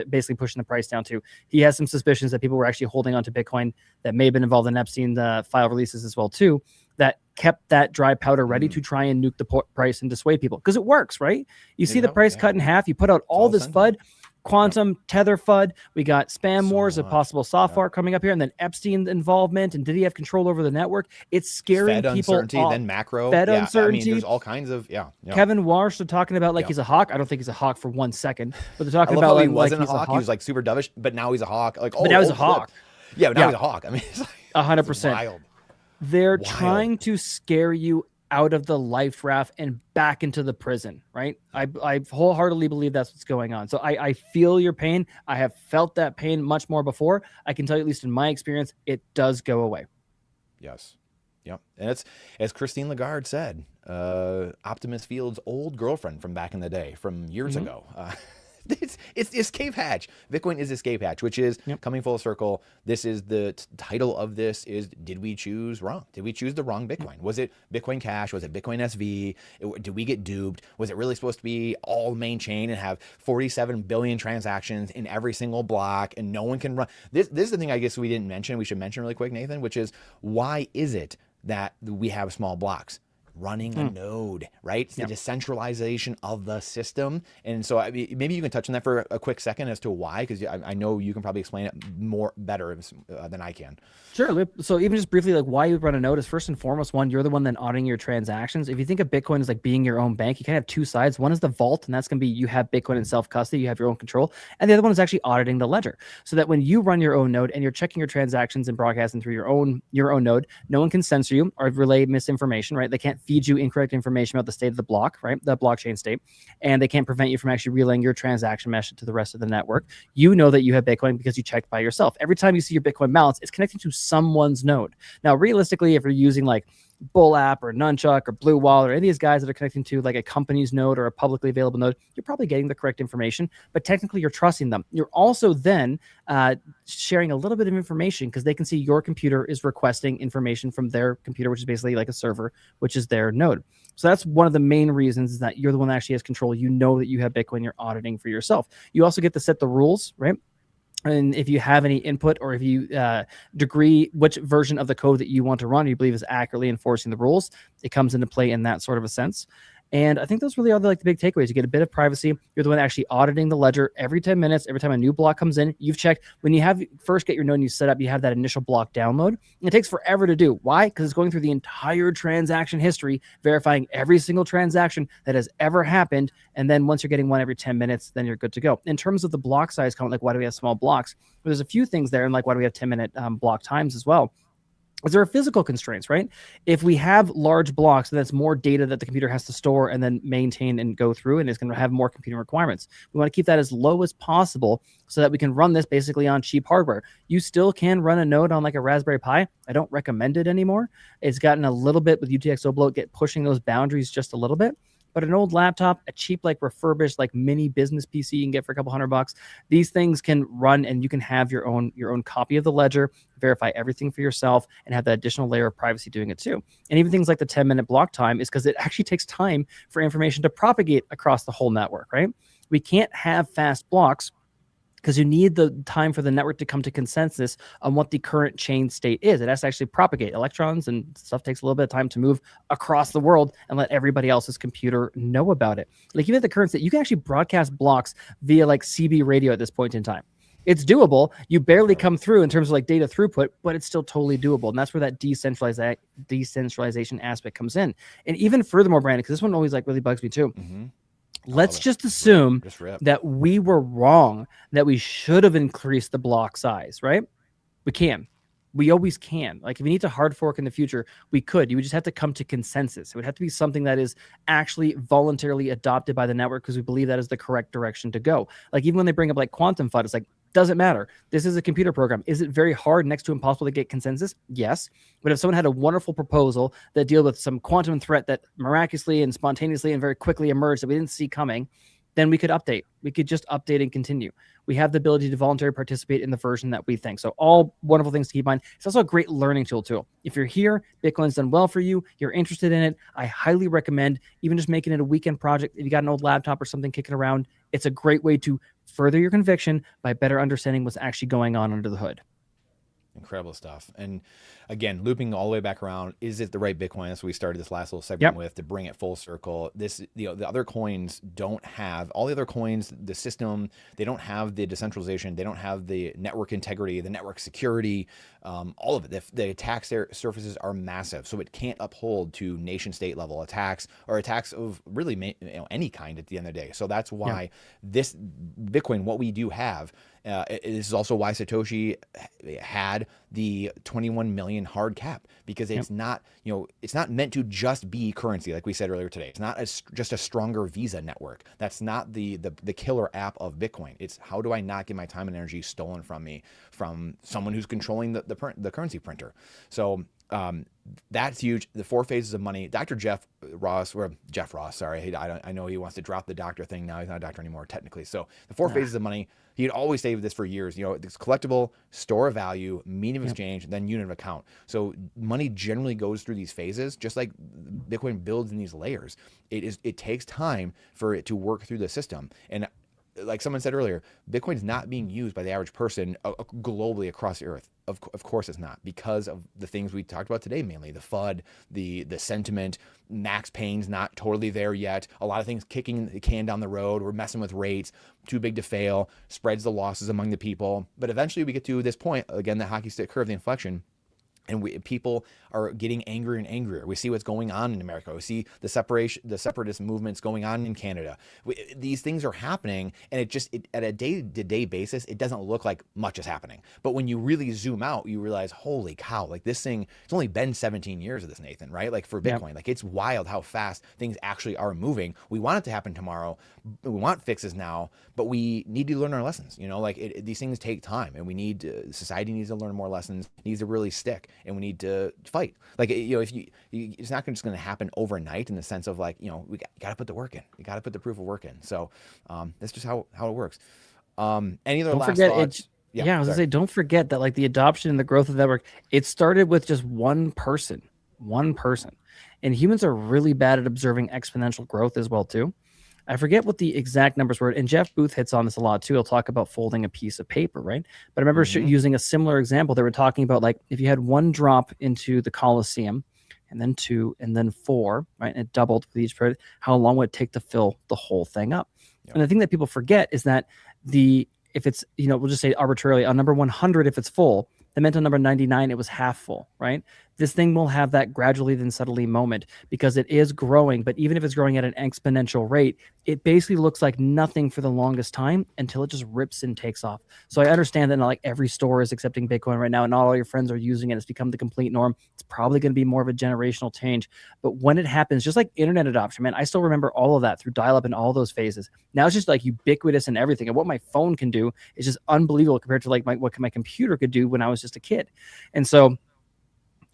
S2: basically pushing the price down too. He has some suspicions that people were actually holding onto Bitcoin that may have been involved in Epstein file releases as well too, that kept that dry powder ready to try and nuke the price and dissuade people. Because it works, right? You see the price cut in half. You put out all this FUD. Quantum, Tether FUD. We got spam wars, a possible software coming up here, and then Epstein involvement. And did he have control over the network? It's scaring
S1: Fed
S2: people.
S1: Uncertainty, then macro.
S2: Fed uncertainty.
S1: I mean, there's all kinds of
S2: Kevin Warsh, are talking about like he's a hawk. I don't think he's a hawk for 1 second, but they're talking
S1: I love
S2: about
S1: how he
S2: like,
S1: wasn't
S2: he's
S1: a hawk. He was like super dovish, but now he's a hawk. Like,
S2: but now he's a hawk.
S1: Yeah, but now he's a hawk. I mean, it's like
S2: 100%.
S1: Wild.
S2: They're trying to scare you out of the life raft and back into the prison, right? I wholeheartedly believe that's what's going on. So I feel your pain. I have felt that pain much more before. I can tell you, at least in my experience, it does go away.
S1: Yes. Yep. And it's, as Christine Lagarde said, Optimus Field's old girlfriend from back in the day, from years ago. It's escape hatch. Bitcoin is escape hatch, which is coming full circle. This is the title of this is, did we choose wrong? Did we choose the wrong Bitcoin? Was it Bitcoin Cash? Was it Bitcoin SV? Did we get duped? Was it really supposed to be all main chain and have 47 billion transactions in every single block and no one can run? This is the thing I guess we didn't mention. We should mention really quick, Nathan, which is, why is it that we have small blocks? Running a node, right? It's the decentralization of the system. And so maybe you can touch on that for a quick second as to why, because I know you can probably explain it better than I can.
S2: Sure. So even just briefly, like why you run a node is first and foremost, one, you're the one then auditing your transactions. If you think of Bitcoin as like being your own bank, you kind of have two sides. One is the vault, and that's going to be you have Bitcoin in self-custody, you have your own control. And the other one is actually auditing the ledger, so that when you run your own node and you're checking your transactions and broadcasting through your own node, no one can censor you or relay misinformation, right? They can't feed you incorrect information about the state of the block, right? The blockchain state. And they can't prevent you from actually relaying your transaction message to the rest of the network. You know that you have Bitcoin because you checked by yourself. Every time you see your Bitcoin balance, it's connecting to someone's node. Now, realistically, if you're using like Bull app or Nunchuck or Blue Wallet or any of these guys that are connecting to like a company's node or a publicly available node, you're probably getting the correct information, but technically you're trusting them. You're also then sharing a little bit of information because they can see your computer is requesting information from their computer, which is basically like a server, which is their node. So that's one of the main reasons, is that you're the one that actually has control. You know that you have Bitcoin, you're auditing for yourself. You also get to set the rules, right? And if you have any input, or if you degree which version of the code that you want to run, you believe is accurately enforcing the rules, it comes into play in that sort of a sense. And I think those really are like the big takeaways. You get a bit of privacy. You're the one actually auditing the ledger every 10 minutes. Every time a new block comes in, you've checked. When you have first get your node and you set up, you have that initial block download. It takes forever to do. Why? Because it's going through the entire transaction history, verifying every single transaction that has ever happened. And then once you're getting one every 10 minutes, then you're good to go. In terms of the block size count, like why do we have small blocks? Well, there's a few things there, and like why do we have 10-minute block times as well? Is there are physical constraints, right? If we have large blocks, then that's more data that the computer has to store and then maintain and go through, and it's going to have more computing requirements. We want to keep that as low as possible so that we can run this basically on cheap hardware. You still can run a node on like a Raspberry Pi. I don't recommend it anymore. It's gotten a little bit with UTXO bloat, pushing those boundaries just a little bit. But an old laptop, a cheap, like refurbished, like mini business PC you can get for a couple $100, these things can run, and you can have your own copy of the ledger, verify everything for yourself, and have that additional layer of privacy doing it too. And even things like the 10-minute block time is because it actually takes time for information to propagate across the whole network, right? We can't have fast blocks because you need the time for the network to come to consensus on what the current chain state is. It has to actually propagate. Electrons and stuff takes a little bit of time to move across the world and let everybody else's computer know about it. Like even at the current state, you can actually broadcast blocks via like CB radio at this point in time. It's doable. You barely come through in terms of like data throughput, but it's still totally doable. And that's where that decentralization aspect comes in. And even furthermore, Brandon, because this one always like really bugs me too. Mm-hmm. Let's just assume that we were wrong, that we should have increased the block size, right? We can. We always can. Like if we need to hard fork in the future, we could. You would just have to come to consensus. It would have to be something that is actually voluntarily adopted by the network because we believe that is the correct direction to go. Like even when they bring up like quantum FUD, it's like, doesn't matter. This is a computer program. Is it very hard, next to impossible to get consensus? Yes. But if someone had a wonderful proposal that deal with some quantum threat that miraculously and spontaneously and very quickly emerged that we didn't see coming, then we could update. We could just update and continue. We have the ability to voluntarily participate in the version that we think. So all wonderful things to keep in mind. It's also a great learning tool too. If you're here, Bitcoin's done well for you, you're interested in it, I highly recommend even just making it a weekend project. If you got an old laptop or something kicking around, it's a great way to further your conviction by better understanding what's actually going on under the hood.
S1: Incredible stuff. And again, looping all the way back around, is it the right Bitcoin? That's what we started this last little segment with, to bring it full circle. This, the other coins don't have, all the other coins, the system, they don't have the decentralization, they don't have the network integrity, the network security, all of it. The attack surfaces are massive, so it can't uphold to nation state level attacks or attacks of really any kind at the end of the day. So that's why this Bitcoin, what we do have, this is also why Satoshi had the 21 million hard cap, because it's not, it's not meant to just be currency. Like we said earlier today, it's not just a stronger Visa network. That's not the killer app of Bitcoin. It's how do I not get my time and energy stolen from me from someone who's controlling the currency printer. So that's huge. The 4 phases of money. Dr. Jeff Ross, sorry. I know he wants to drop the doctor thing now. He's not a doctor anymore, technically. So the 4 phases of money, he'd always say this for years. It's collectible, store of value, medium of exchange, then unit of account. So money generally goes through these phases, just like Bitcoin builds in these layers. It takes time for it to work through the system. And like someone said earlier, Bitcoin is not being used by the average person globally across the earth. Of course it's not, because of the things we talked about today, mainly the FUD, the sentiment, max pain's not totally there yet. A lot of things kicking the can down the road. We're messing with rates, too big to fail, spreads the losses among the people. But eventually we get to this point, again, the hockey stick curve, the inflection. And people are getting angrier and angrier. We see what's going on in America. We see the separatist movements going on in Canada. These things are happening, and at a day-to-day basis, it doesn't look like much is happening. But when you really zoom out, you realize, holy cow, like this thing, it's only been 17 years of this, Nathan, right? Like for Bitcoin, like it's wild how fast things actually are moving. We want it to happen tomorrow. We want fixes now, but we need to learn our lessons. These things take time, and we need society needs to learn more lessons, needs to really stick. And we need to fight. Like, if it's not just going to happen overnight in the sense of like, we got to put the work in. We got to put the proof of work in. So that's just how it works. Any other last thoughts?
S2: I was going to say, don't forget that like the adoption and the growth of the network, it started with just one person. And humans are really bad at observing exponential growth as well, too. I forget what the exact numbers were, and Jeff Booth hits on this a lot too. He'll talk about folding a piece of paper, right? But I remember using a similar example. They were talking about like if you had one drop into the Colosseum, and then 2, and then 4, right? And it doubled with each period. How long would it take to fill the whole thing up?
S1: Yep.
S2: And the thing that people forget is that if it's, we'll just say arbitrarily on number 100, if it's full, that meant on number 99, it was half full, right? This thing will have that gradually then subtly moment because it is growing. But even if it's growing at an exponential rate, it basically looks like nothing for the longest time until it just rips and takes off. So I understand that not like every store is accepting Bitcoin right now and not all your friends are using it. It's become the complete norm. It's probably going to be more of a generational change. But when it happens, just like internet adoption, man, I still remember all of that through dial-up and all those phases. Now it's just like ubiquitous and everything. And what my phone can do is just unbelievable compared to like what my computer could do when I was just a kid. And so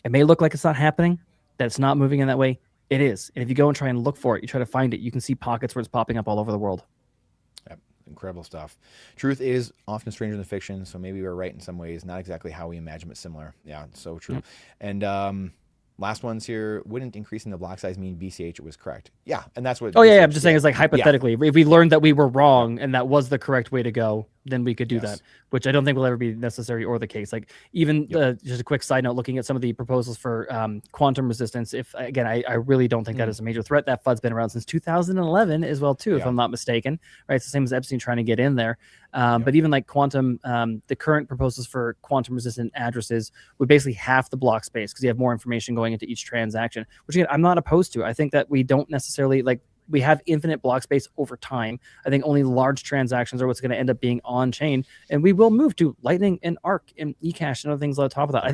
S2: it may look like it's not happening, that it's not moving in that way. It is. And if you go and try and look for it, you try to find it, you can see pockets where it's popping up all over the world.
S1: Yep. Incredible stuff. Truth is often stranger than fiction, so maybe we're right in some ways, not exactly how we imagine, but similar. Yeah, so true. Yep. And last one's here. Wouldn't increasing the block size mean BCH was correct? Yeah, and that's what.
S2: Oh yeah, I'm just saying it's like hypothetically, if we learned that we were wrong and that was the correct way to go, then we could do that, which I don't think will ever be necessary or the case. Like even just a quick side note, looking at some of the proposals for quantum resistance. If again, I really don't think that is a major threat. That FUD's been around since 2011 as well too, if I'm not mistaken. Right, it's the same as Epstein trying to get in there. But even like quantum, the current proposals for quantum resistant addresses would basically half the block space because you have more information going into each transaction, which again, I'm not opposed to. I think that we don't necessarily like. We have infinite block space over time. I think only large transactions are what's going to end up being on chain, and we will move to Lightning and Arc and eCash and other things on top of that. I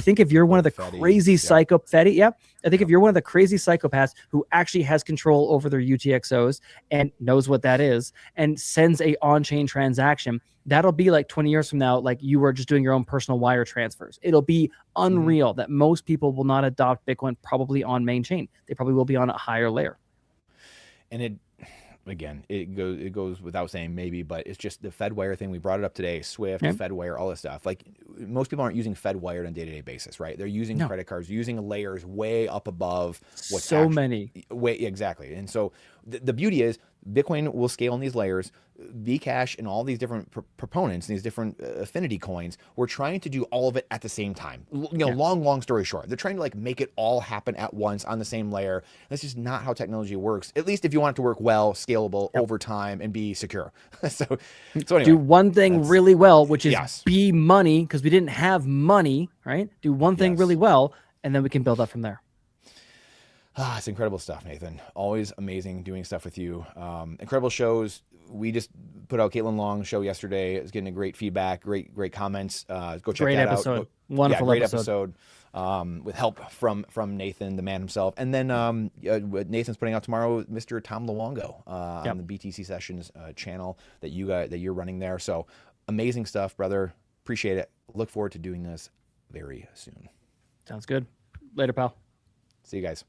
S2: think if you're one of the crazy if you're one of the crazy psychopaths who actually has control over their UTXOs and knows what that is and sends a on-chain transaction, that'll be like 20 years from now, like you were just doing your own personal wire transfers. It'll be unreal that most people will not adopt Bitcoin probably on main chain. They probably will be on a higher layer.
S1: And it goes without saying maybe, but it's just the FedWire thing. We brought it up today, Swift, FedWire, all this stuff. Like most people aren't using FedWire on a day-to-day basis, right? They're using credit cards, using layers way up above what's
S2: many.
S1: Exactly. And so the beauty is Bitcoin will scale in these layers. Bcash and all these different proponents, these different affinity coins, we're trying to do all of it at the same time. Long story short, they're trying to like make it all happen at once on the same layer. That's just not how technology works. At least if you want it to work well, scalable over time, and be secure. so anyway,
S2: do one thing really well, which is be money, because we didn't have money, right? Do one thing really well, and then we can build up from there.
S1: It's incredible stuff, Nathan. Always amazing doing stuff with you. Incredible shows. We just put out Caitlin Long's show yesterday. It's getting a great feedback, great comments. Go check that out.
S2: Wonderful
S1: great
S2: episode.
S1: With help from Nathan, the man himself. And then Nathan's putting out tomorrow, Mr. Tom Luongo on the BTC Sessions channel that you're running there. So amazing stuff, brother. Appreciate it. Look forward to doing this very soon.
S2: Sounds good. Later, pal.
S1: See you guys.